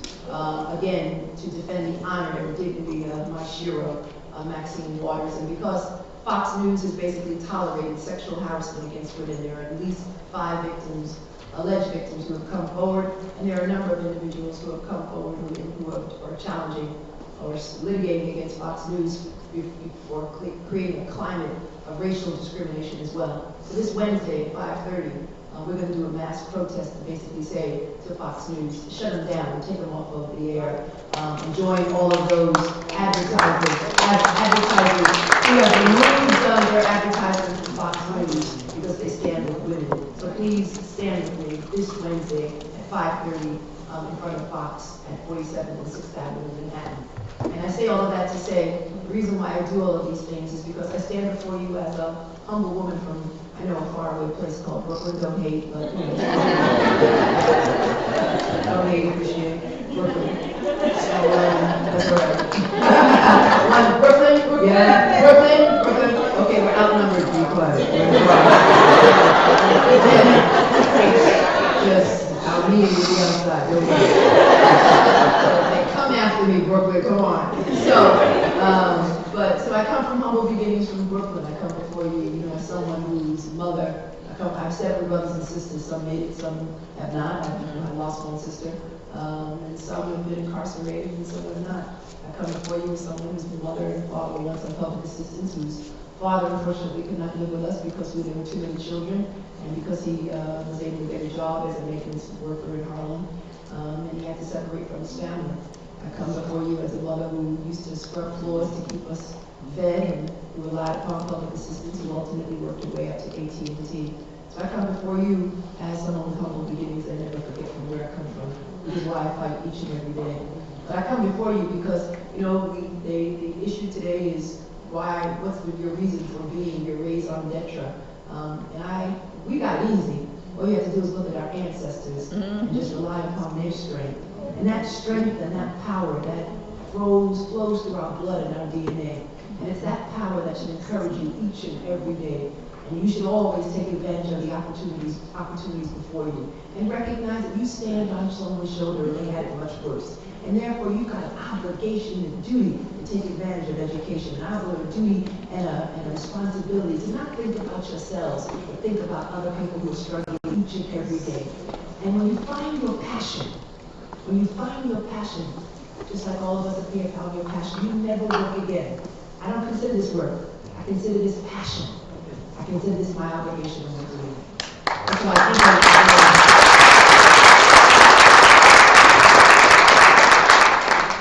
again, to defend the honor and dignity of my shero, Maxine Waters. And because Fox News has basically tolerated sexual harassment against women, there are at least 5 victims, alleged victims, who have come forward, and there are a number of individuals who have come forward who are challenging or litigating against Fox News for creating a climate of racial discrimination as well. So this Wednesday at 5:30, we're going to do a mass protest to basically say to Fox News, shut them down and take them off of the air, and join all of those advertisers who have removed their advertisements from Fox News because they stand with women. So please stand with me this Wednesday at 5:30 in front of Fox at 47th and 6th Avenue in Manhattan. And I say all of that to say, the reason why I do all of these things is because I stand before you as a humble woman from I know a faraway place called Brooklyn, don't hate, but you know. Don't hate, appreciate Brooklyn. So, that's all right. Brooklyn? Yeah, Brooklyn? Okay, we're outnumbered, be quiet. Just, I'll meet you on the outside, don't worry. Come after me, Brooklyn, come on. So I come from humble beginnings from Brooklyn. I come before you, as someone whose mother, I have 7 brothers and sisters. Some made it, some have not. I lost one sister, and some have been incarcerated, and some have not. I come before you as someone whose mother and father were once on public assistance, whose father unfortunately could not live with us because there were too many children, and because he was able to get a job as a maintenance worker in Harlem, and he had to separate from his family. I come before you as a mother who used to scrub floors to keep us fed and who relied upon public assistance, who ultimately worked her way up to AT&T. So I come before you as someone with humble beginnings. I never forget from where I come from, which is why I fight each and every day. But I come before you because, the issue today is what's your reason for being your raison d'etre? We got it easy. All you have to do is look at our ancestors and just rely upon their strength. And that strength and that power that flows through our blood and our DNA. And it's that power that should encourage you each and every day. And you should always take advantage of the opportunities before you. And recognize that you stand on someone's shoulder and they had it much worse. And therefore you've got an obligation and duty to take advantage of education. An obligation, a duty, and a responsibility to not think about yourselves, but think about other people who are struggling each and every day. And when you find your passion, just like all of us up here found your passion, you never work again. I don't consider this work. I consider this passion. I consider this my obligation and my duty. That's why I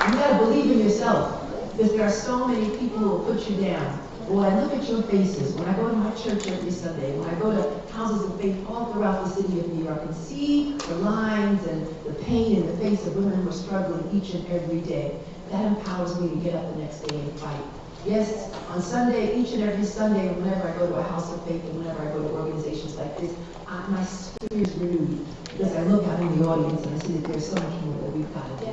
think you gotta believe in yourself, because there are so many people who will put you down. But when I look at your faces, when I go to my church every Sunday, when I go to houses of faith all throughout the city of New York and see the lines and the pain in the face of women who are struggling each and every day, that empowers me to get up the next day and fight. Yes, on Sunday, each and every Sunday, whenever I go to a house of faith and whenever I go to organizations like this, my spirit is renewed because I look out in the audience and I see that there's so much more that we've got to do.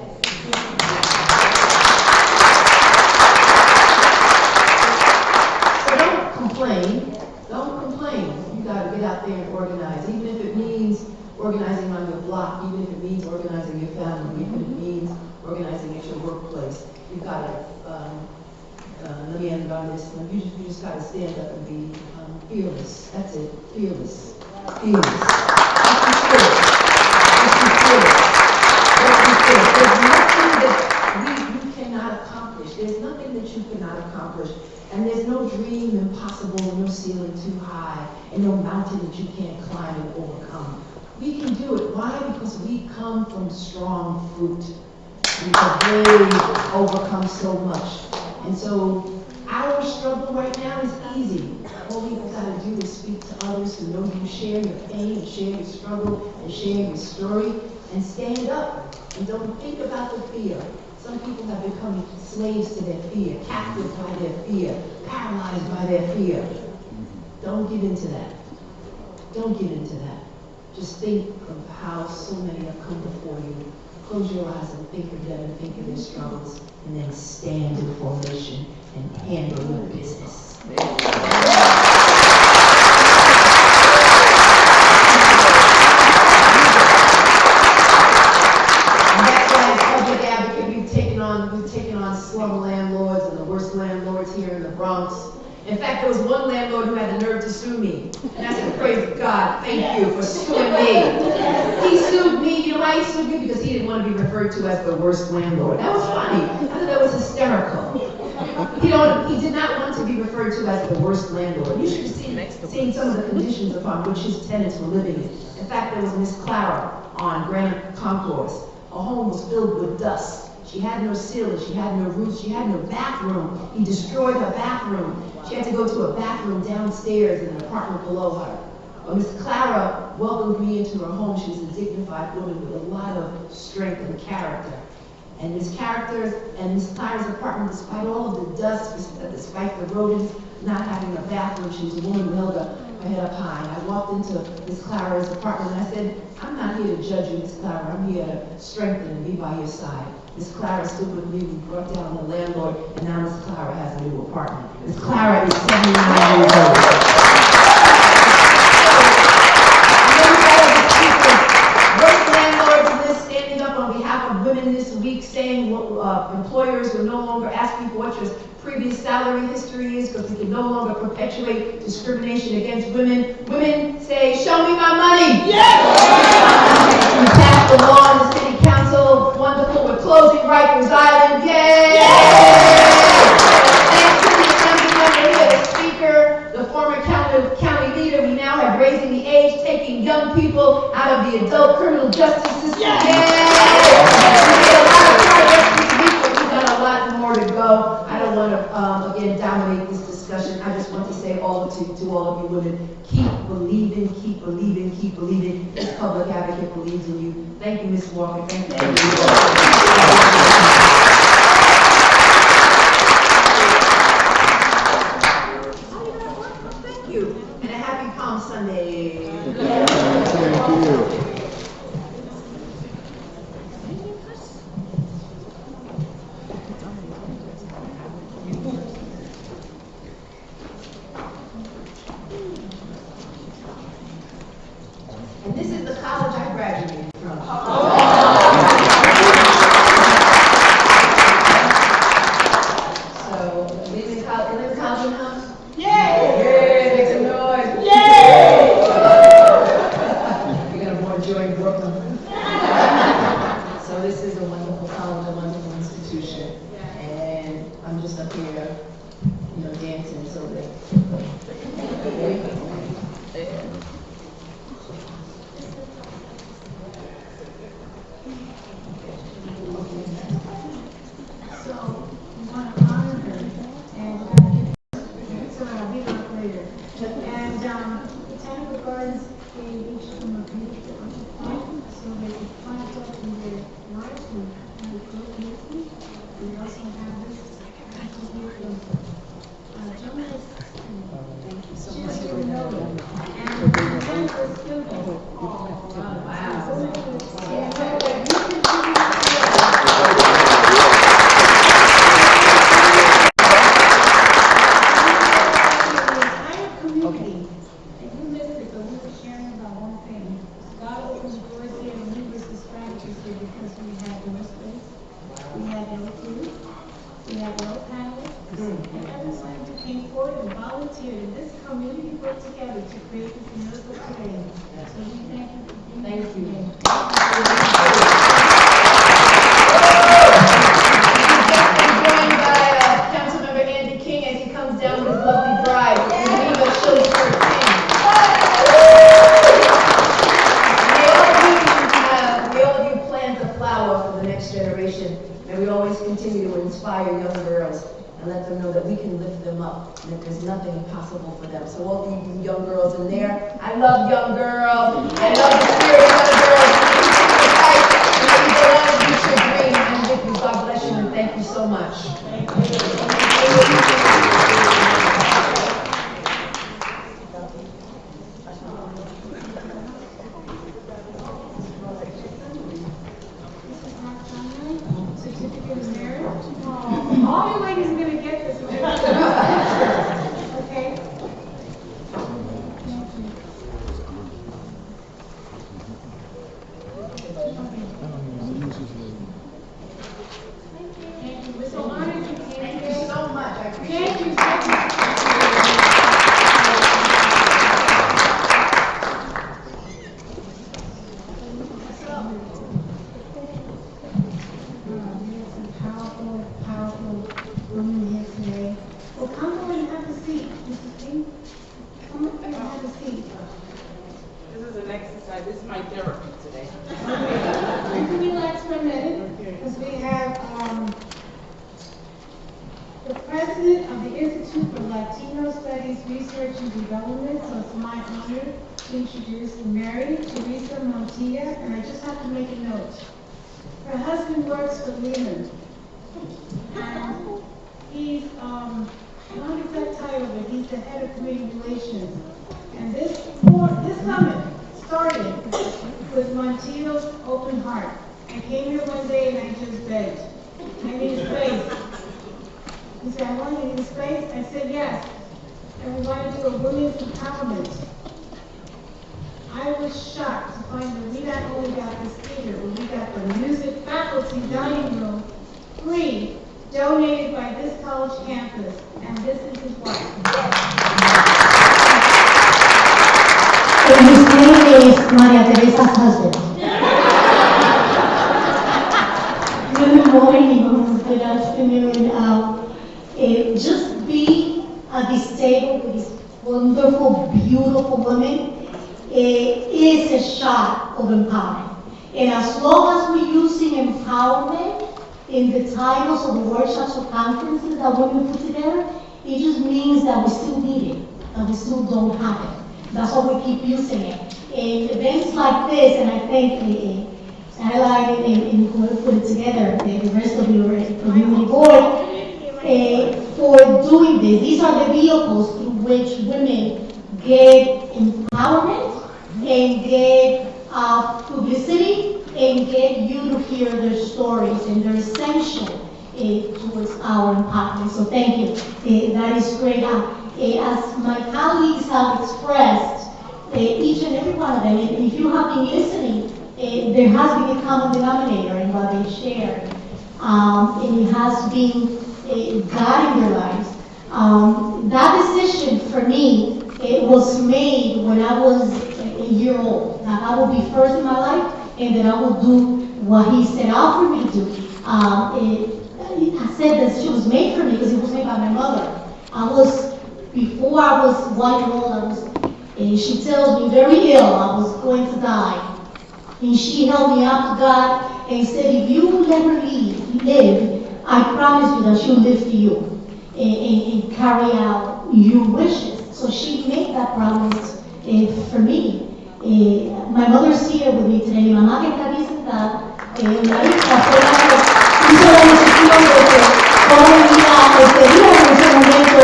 Don't complain. You got to get out there and organize, even if it means organizing on your block, even if it means organizing your family, even if it means organizing at your workplace. You've got to, let me end on this. You just got to stand up and be fearless. That's it, fearless. Fearless. There's nothing that you cannot accomplish. There's nothing that you cannot accomplish. And there's no dream impossible, no ceiling too high, and no mountain that you can't climb and overcome. We can do it. Why? Because we come from strong fruit. Because they've overcome so much. And so our struggle right now is easy. All we've got to do is speak to others who know you, share your pain, and share your struggle, and share your story, and stand up. And don't think about the fear. Some people have become slaves to their fear, captive by their fear, paralyzed by their fear. Don't give in to that. Don't give in to that. Just think of how so many have come before you. Close your eyes and think of them and think of their struggles, and then stand in formation and handle your business. We've taken on slum landlords and the worst landlords here in the Bronx. In fact, there was one landlord who had the nerve to sue me. And I said, praise God, thank you for suing me. He sued me. You know why he sued me? Because he didn't want to be referred to as the worst landlord. That was funny. I thought that was hysterical. He did not want to be referred to as the worst landlord. You should have seen some of the conditions upon which his tenants were living in. In fact, there was Miss Clara on Granite Concourse. Her home was filled with dust. She had no ceiling, she had no roof, she had no bathroom. He destroyed her bathroom. She had to go to a bathroom downstairs in an apartment below her. But Miss Clara welcomed me into her home. She was a dignified woman with a lot of strength and character. And Miss Clara's apartment, despite all of the dust, despite the rodents not having a bathroom, she was a woman who held a my head up high. And I walked into Miss Clara's apartment and I said, I'm not here to judge you, Miss Clara. I'm here to strengthen and be by your side. Miss Clara stood with me, we brought down the landlord, and now Miss Clara has a new apartment. Miss Clara is 79 years old. Worst landlords in this standing up on behalf of women this week saying employers will no longer ask people what your previous salary history is because we can no longer perpetuate discrimination against women. Women say, show me my money. Yes! We passed the law in the city council. Wonderful. We're closing Rikers Island. Yay! Thanks to the assembly member here, the speaker, the former county leader, we now have raising the age, taking young people out of the adult criminal justice system. Yay! We made a lot of progress this week, but we've got a lot more to go. I don't want to, again, dominate this discussion. I just want to say to all of you women, keep believing, keep believing, keep believing. This public advocate believes in you. Thank you, Ms. Walker. Thank you. Thank you. And a happy Palm Sunday. Thank you. And this is the college I graduated from. So, leaving college house? Yay! Make some noise. Yay! We're gonna more joy in Brooklyn. So this is a wonderful college, a wonderful institution. And I'm just up here, dancing so that. So, we want to honor her, and we're going to give so I'll be back later. And, Botanical Gardens gave each of them a beautiful plant, so they could plant up in their yards and grow beautifully. We also have this here from, journalists. Thank you so much. And the botanical students. Together to create this miracle today. So we thank you for being here today. Joined by Councilmember Andy King as he comes down with his lovely bride, Geneva Shillisburg King. May all of you plant a flower for the next generation. May we always continue to inspire young girls and let them know that we can lift them up and that there's nothing impossible for them. So all of you young girls in there, I love young girls. I love the spirit of young girls. Keep the fight. And let you go on and reach your dream. I'm with you. God bless you and thank you so much. Thank you. Certificate of marriage. All you ladies are gonna get this. Okay? Thank you. We're so honored you came Thank you today. so much. I appreciate Thank it. you. Thank you. We have some powerful women here today. Well, come over and have a seat, Mrs. King. Come over and have a seat. This is an exercise. This is my therapy today. You can relax for a minute, because we have, the president of the Institute for Latino Studies Research and Development, so it's my honor to introduce Mary Teresa Montilla, and I just have to make a note. Her husband works for Lehman, and he's, I don't know that title, but he's the head of community relations. And this summit started with Montino's open heart. I came here one day and I just begged. I need space. He said, I want you to space. I said, yes. And we want to do a women's empowerment. I was shocked to find that we not only got this theater, but we got the music faculty dining room free, donated by this college campus. And this is his wife. And his name is Maria Teresa's husband. Good morning, good afternoon. Just being at this table with these wonderful, beautiful women is a shot of empowerment. And as long as we're using empowerment in the titles of the workshops or conferences that women put together, it just means that we still need it, that we still don't have it. That's why we keep using it. And events like this, and I think I like and whoever put it together, the rest of your community board, for doing this. These are the vehicles through which women get empowerment and get publicity and get you to hear their stories, and they're essential towards our empowerment. So thank you. That is great. As my colleagues have expressed, each and every one of them, and if you have been listening, there has been a common denominator in what they shared, and it has been guiding their lives. That decision for me, it was made when I was a year old, that I would be first in my life, and that I would do what he set out for me to do. I said that she was made for me because it was made by my mother. Before I was 1 year old, she tells me very ill, I was going to die. And she held me up to God and said, if you let her live, I promise you that she'll live for you and carry out your wishes. So she made that promise for me. My mother's here with me today. Mi mamá que está aquí sentada, la hija fue la que hizo la decisión de que cómo venía este día en ese momento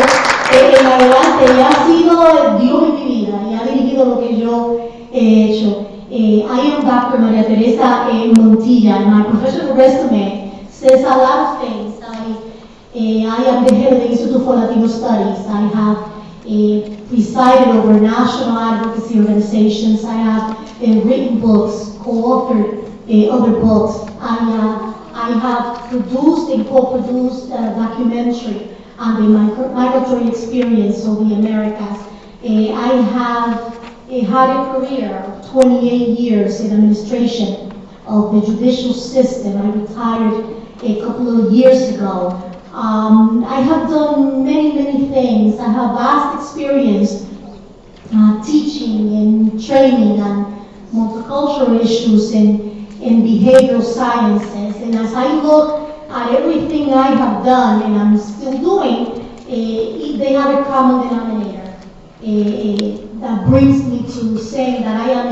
en adelante. Y ha sido Dios en mi vida y ha dirigido lo que yo he hecho. I am Dr. Maria Teresa Montilla, and my professional resume says a lot of things. I am the head of the Institute for Latino Studies. I have presided over national advocacy organizations. I have written books, co-authored other books. I have produced and co-produced a documentary on the migratory experience of the Americas. I have had a career of 28 years in administration of the judicial system. I retired a couple of years ago. I have done many things. I have vast experience teaching and training on multicultural issues and behavioral sciences. And as I look at everything I have done and I'm still doing, they have a common denominator. That brings me to saying that I am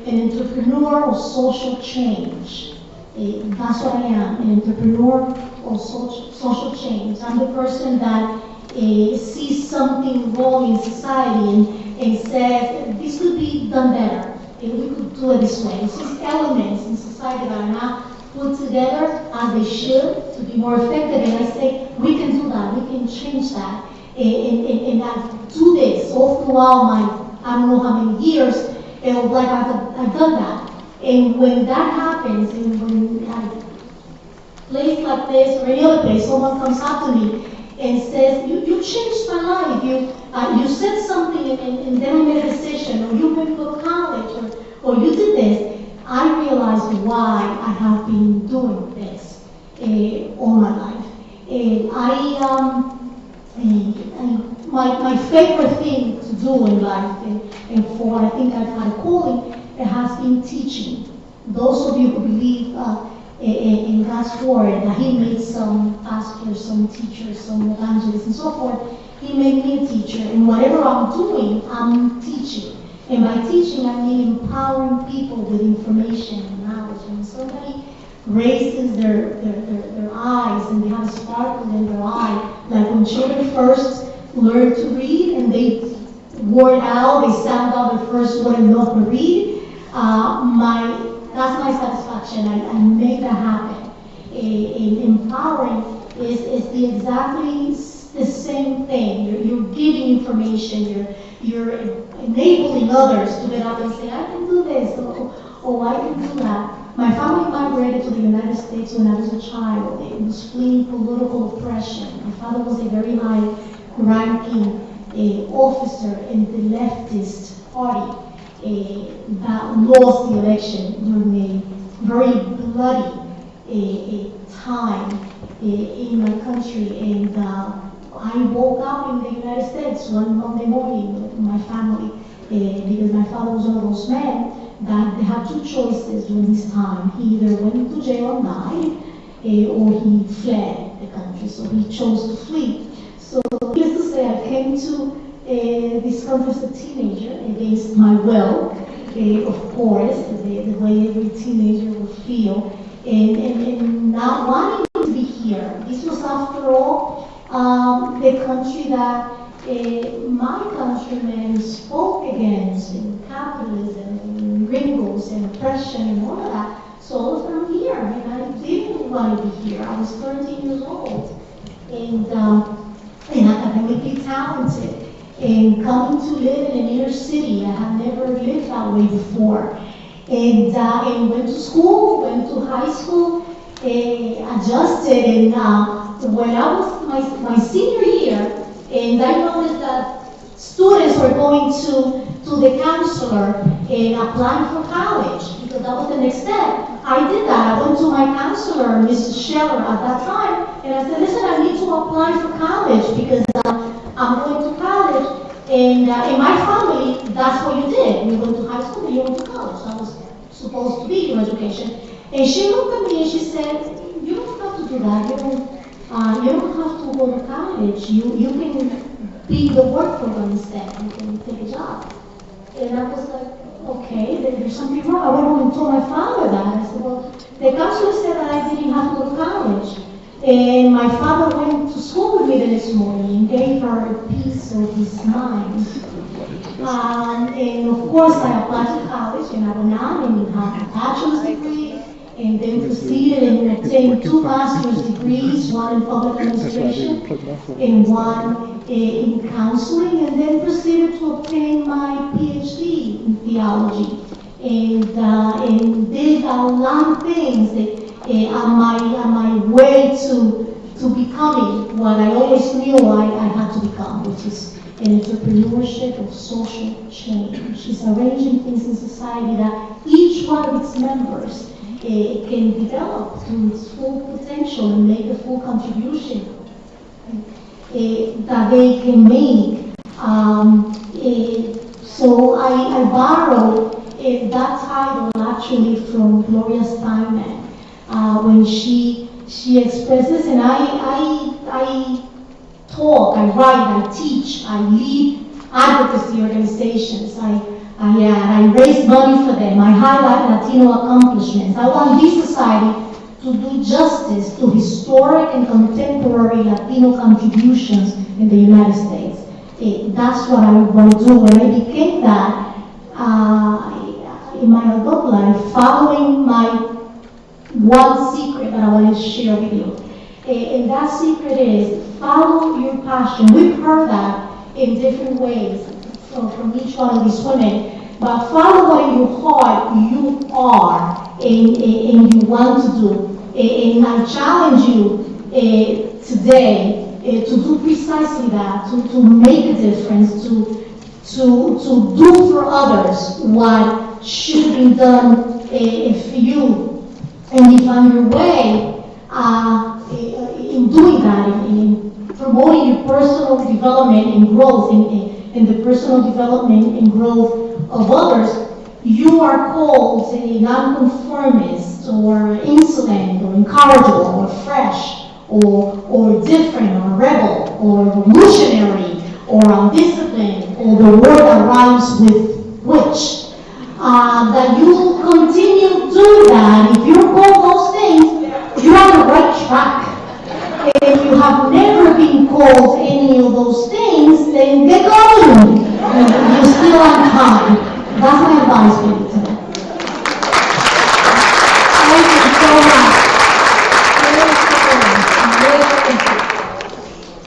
an entrepreneur of social change. That's what I am, an entrepreneur of social change. I'm the person that sees something wrong in society and says, this could be done better, and we could do it this way. It's just elements in society that are not put together as they should to be more effective, and I say, we can do that, we can change that. And I do this all throughout my, I don't know how many years, and like I've done that. And when that happens, and when a place like this or any other place, someone comes up to me and says, you changed my life, you said something and then I made a decision, or you went to college, or you did this, I realized why I have been doing this all my life. And my favorite thing to do in life, and for what I think I've had a calling, it has been teaching. Those of you who believe in God's word, that He made some pastors, some teachers, some evangelists, and so forth, He made me a teacher. And whatever I'm doing, I'm teaching. And by teaching, I mean empowering people with information and knowledge. And somebody raises their eyes and they have a sparkle in their eye, like when children first learn to read and they word out, they sound out the first word enough to read. That's my satisfaction. I made that happen. Empowering is the exactly the same thing. You're giving information. You're enabling others to get up and say, I can do this, or I can do that. My family migrated to the United States when I was a child. It was fleeing political oppression. My father was a very high-ranking officer in the leftist party that lost the election during a very bloody time in my country. And I woke up in the United States one Monday morning with my family because my father was one of those men that they had two choices during this time. He either went to jail and died or he fled the country. So he chose to flee. So needless to say, I came to this country as a teenager against my will, of course, the way every teenager would feel, and not wanting to be here. This was, after all, the country that my countrymen spoke against, in capitalism, and gringos, and oppression, and all of that. So I'm here, and I didn't want to be here. I was 13 years old, and academically talented. And coming to live in an inner city, I had never lived that way before. And went to school, went to high school, adjusted, and when I was my senior year, and I noticed that students were going to the counselor and applying for college, because that was the next step. I did that. I went to my counselor, Mrs. Scheller, at that time, and I said, listen, I need to apply for college because I'm going to college. And in my family, that's what you did. You went to high school and you went to college. That was supposed to be your education. And she looked at me and she said, you don't have to do that. You don't have to go to college. You can be the work for them instead. You can take a job. And I was like, okay, there's something wrong. I went home and told my father that. I said, well, the counselor said that I didn't have to go to college. And my father went to school with me the next morning and gave her a piece of his mind. And of course, I applied to college and I went on and had a bachelor's degree, and then proceeded and obtained 2 master's degrees, one in public administration and one in counseling, and then proceeded to obtain my PhD in theology, and did a lot of things on my way to becoming what I always knew I had to become, which is an entrepreneurship of social change. It's arranging things in society that each one of its members can develop to its full potential and make the full contribution that they can make. So I borrowed that title actually from Gloria Steinem when she expresses, and I talk, I write, I teach, I lead advocacy organizations. I raise money for them. I highlight Latino accomplishments. I want this society to do justice to historic and contemporary Latino contributions in the United States. That's what I want to do. When I became that in my adult life, following my one secret that I want to share with you. And that secret is follow your passion. We've heard that in different ways from each one of these women, but follow what in your heart you are and you want to do. And I challenge you today to do precisely that, to make a difference, to do for others what should be done for you. And if on your way in doing that, in promoting your personal development and growth, in the personal development and growth of others, you are called a nonconformist or insolent or incorrigible or fresh or different or rebel or revolutionary or undisciplined or the word that rhymes with which. That you continue doing that. If you're called those things, you're on the right track. If you have never been called any of those things, then get going. That's my advice for you today. Thank you so much.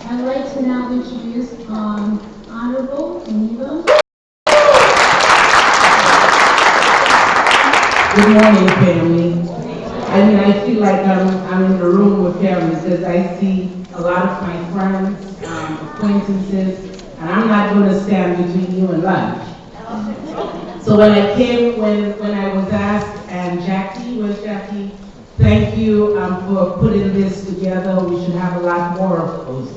I'd like to now introduce Honorable Aniva. Good morning, family. I mean, I feel like I'm in the room with family because I see a lot of my friends, acquaintances, and I'm not going to stand between you and lunch. So when I came, when I was asked, and Jackie, where's Jackie? Thank you for putting this together. We should have a lot more of those.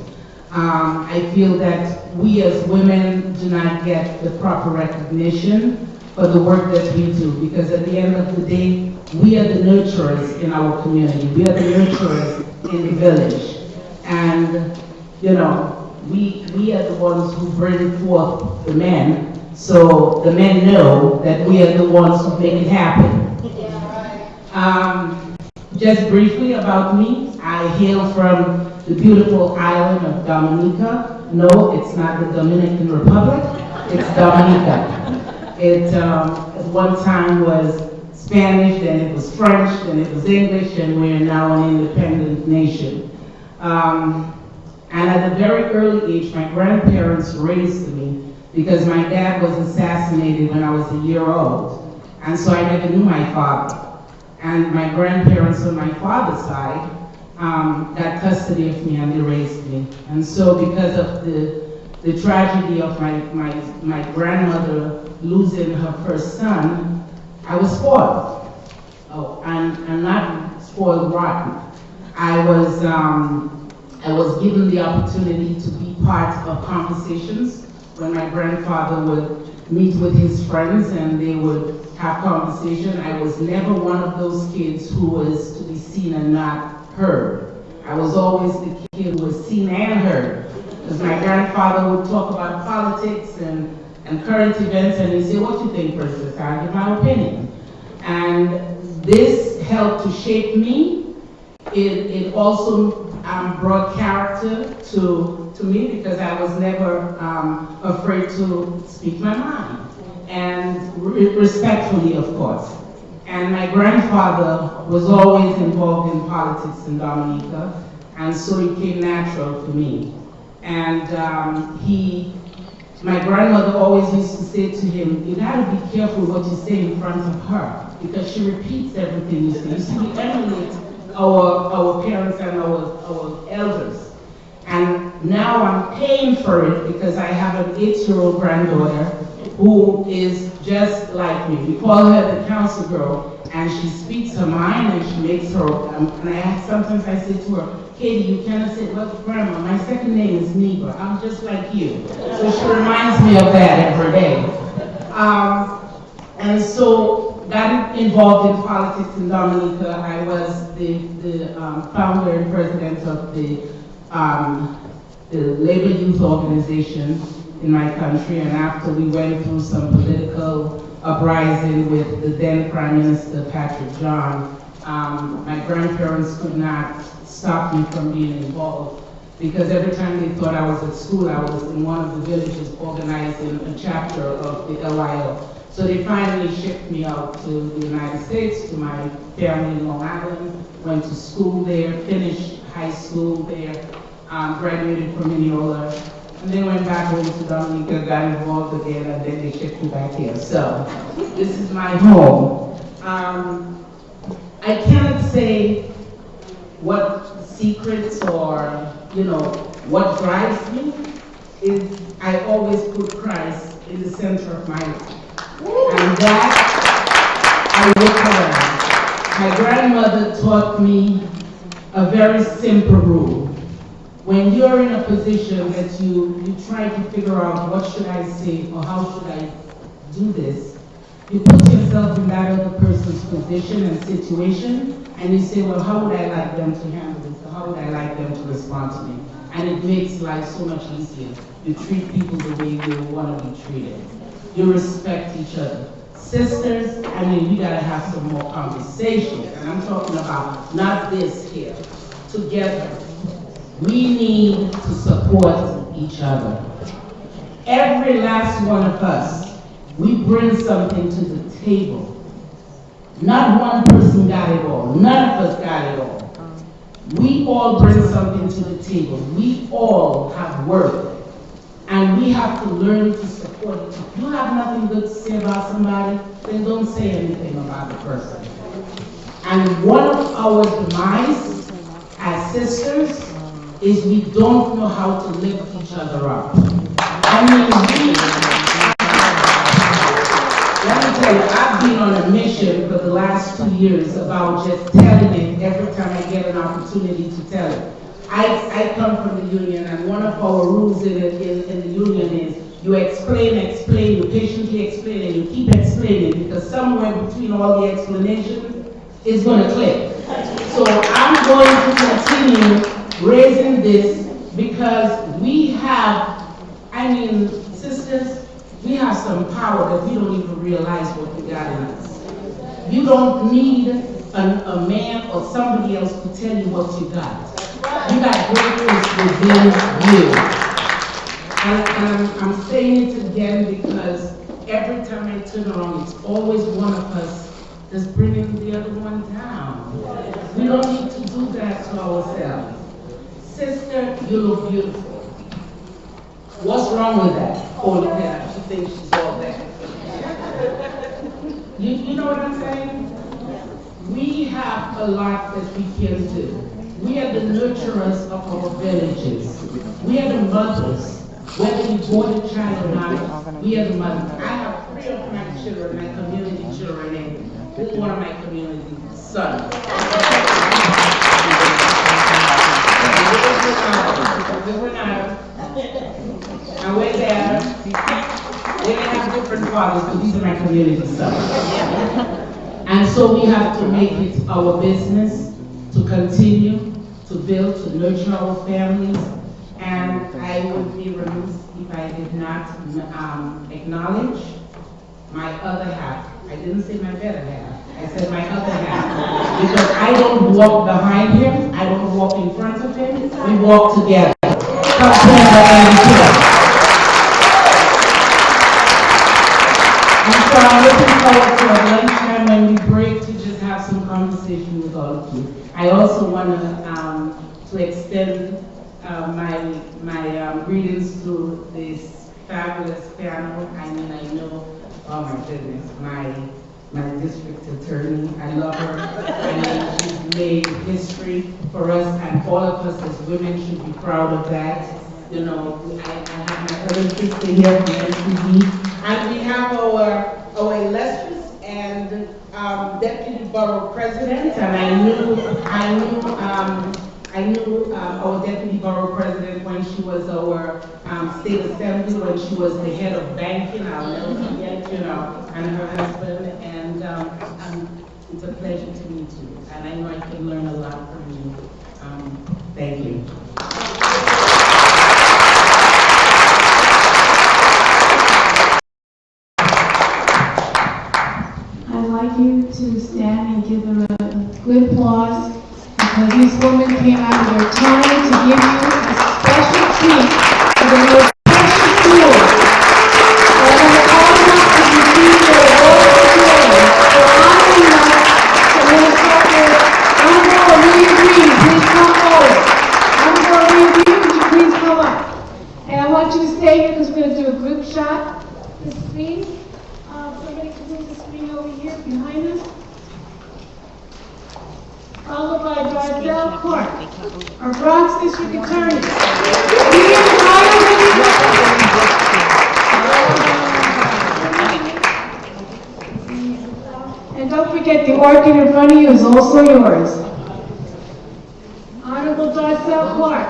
I feel that we as women do not get the proper recognition for the work that we do, because at the end of the day, we are the nurturers in our community. We are the nurturers in the village. And, you know, we are the ones who bring forth the men, so the men know that we are the ones who make it happen. Just briefly about me, I hail from the beautiful island of Dominica. No, it's not the Dominican Republic, it's Dominica. It at one time was Spanish, then it was French, then it was English, and we're now an independent nation. And at a very early age, my grandparents raised me because my dad was assassinated when I was a year old. And so I never knew my father. And my grandparents on my father's side got custody of me and they raised me. And so because of the tragedy of my grandmother losing her first son, I was spoiled. Oh, and not spoiled rotten. I was given the opportunity to be part of conversations when my grandfather would meet with his friends and they would have conversation. I was never one of those kids who was to be seen and not heard. I was always the kid who was seen and heard. Because my grandfather would talk about politics and current events, and he'd say, "What you think, Princess? I'll give my opinion." And this helped to shape me. It also brought character to me because I was never afraid to speak my mind. And respectfully, of course. And my grandfather was always involved in politics in Dominica, and so it came natural for me. And my grandmother always used to say to him, "You gotta be careful what you say in front of her, because she repeats everything you say." You see, we emulate our parents and our elders. And now I'm paying for it because I have an 8-year-old granddaughter who is just like me. We call her the council girl, and she speaks her mind and she makes her, sometimes I say to her, "Katie, you cannot say, well, Grandma, my second name is Neva. I'm just like you." So she reminds me of that every day. And so got involved in politics in Dominica. I was the founder and president of the labor youth organization in my country, and after we went through some political uprising with the then Prime Minister Patrick John, my grandparents could not stop me from being involved, because every time they thought I was at school, I was in one of the villages organizing a chapter of the LIO. So they finally shipped me out to the United States, to my family in Long Island, went to school there, finished high school there, graduated from Mineola, and then went back home to Dominica, got involved again, and then they shipped me back here. So this is my home. I cannot say what secrets or, what drives me is I always put Christ in the center of my life. And that I work around. My grandmother taught me a very simple rule. When you're in a position that you try to figure out what should I say or how should I do this, you put yourself in that other person's position and situation, and you say, well, how would I like them to handle this? Or how would I like them to respond to me? And it makes life so much easier. You treat people the way you want to be treated. You respect each other. Sisters, we gotta have some more conversations. And I'm talking about not this here. Together, we need to support each other. Every last one of us we bring something to the table. Not one person got it all. None of us got it all. We all bring something to the table. We all have work. And we have to learn to support it. If you have nothing good to say about somebody, then don't say anything about the person. And one of our demise as sisters is we don't know how to lift each other up. I mean, let me tell you, I've been on a mission for the last 2 years about just telling it every time I get an opportunity to tell it. I come from the union, and one of our rules in the union is you explain, you patiently explain, and you keep explaining, because somewhere between all the explanations, it's going to click. So I'm going to continue raising this because we have, sisters, we have some power that we don't even realize what we got in us. You don't need a man or somebody else to tell you what you got. You got greatness within you. And I'm saying it again because every time I turn around, it's always one of us that's bringing the other one down. We don't need to do that to ourselves. Sister, you look beautiful. What's wrong with that? Oh, look at her. She thinks she's all that. You know what I'm saying? We have a lot that we can do. We are the nurturers of our villages. We are the mothers. Whether you born a child or not, we are the mothers. I have 3 of my children, my community children, and this is one of my community sons. And we're there. They may have different fathers, but these are my community sons. And so we have to make it our business to continue to build, to nurture our families, and I would be remiss if I did not acknowledge my other half. I didn't say my better half, I said my other half. Because I don't walk behind him, I don't walk in front of him, we walk together. And so I'm looking forward to a lunchtime when we break to just have some conversation with all of you. I also want to extend my greetings to this fabulous panel. I know, oh my goodness, my district attorney. I love her. She's made history for us, and all of us as women should be proud of that. You know, I have my other sister here from MCD, and we have our illustrious and deputy borough president, and I knew our deputy borough president when she was our state assembly, when she was the head of banking. I'll never forget, and her husband, and it's a pleasure to meet you, and I know I can learn a lot from you. Thank you. I'd like you to stand and give them a good applause, because these women came out of their time to give you a special treat for the most precious jewel. And I'm calling up to receive their royal jewels for honoring us. So we're going to start with Honorable Amelia Green. Please come forward. Honorable Amelia Green, would you please come up? And I want you to stay here because we're going to do a group shot. The screen. Somebody can move the screen over here behind us. Followed by Darcel Clark, our Bronx District Attorney. And don't forget, the orchid in front of you is also yours. Honorable Darcel Clark.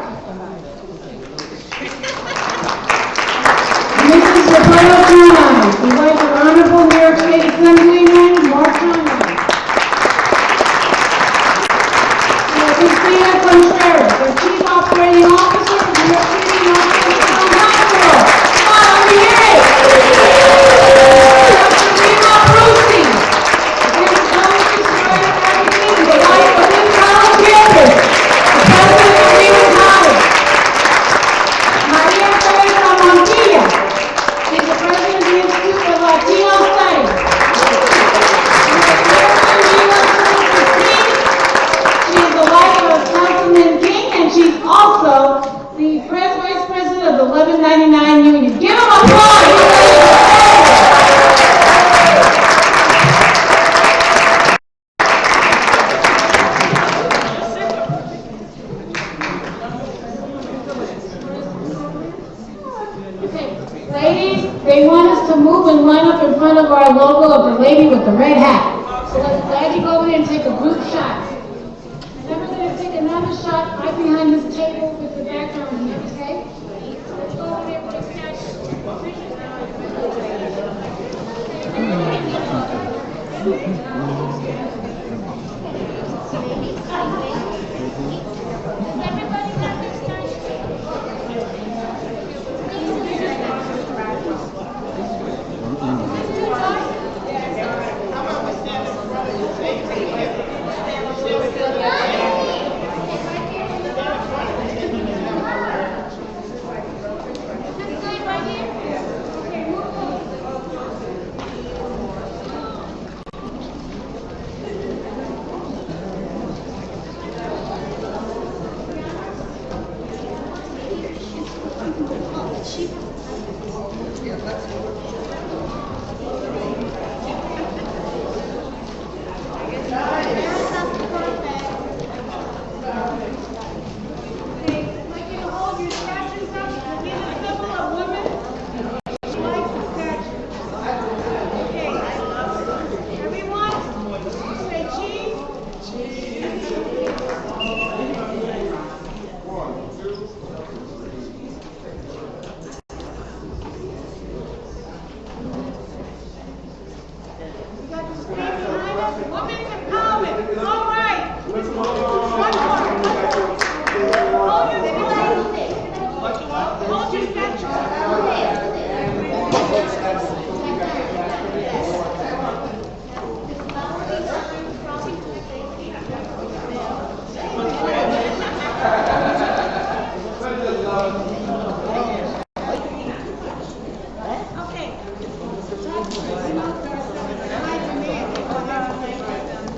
Mrs. Roberta John, the wife of Honorable New York State Assemblyman Mark Conway. Christina Contreras, the Chief Operating Officer of New York City Hospital. Come on, let me hear it. Dr. Rima Brucey, the intelligence writer and everything, the wife of this college campus, the president of Rima College. Maria Teresa Montilla is the president of the Institute of Latino and take a group shot. And then we're going to take another shot right behind this table with the background here, okay? Let's go over there with the statue.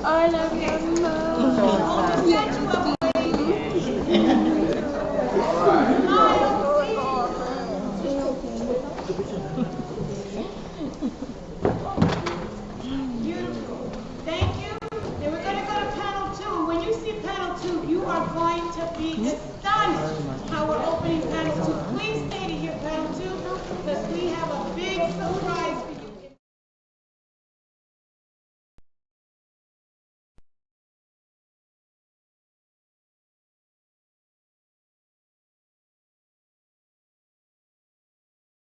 I love you, Mom. Beautiful. Thank you. Then we're going to go to panel 2. When you see panel 2, you are going to be astonished how we're opening panel 2. Please stay to hear panel 2 because we have a big surprise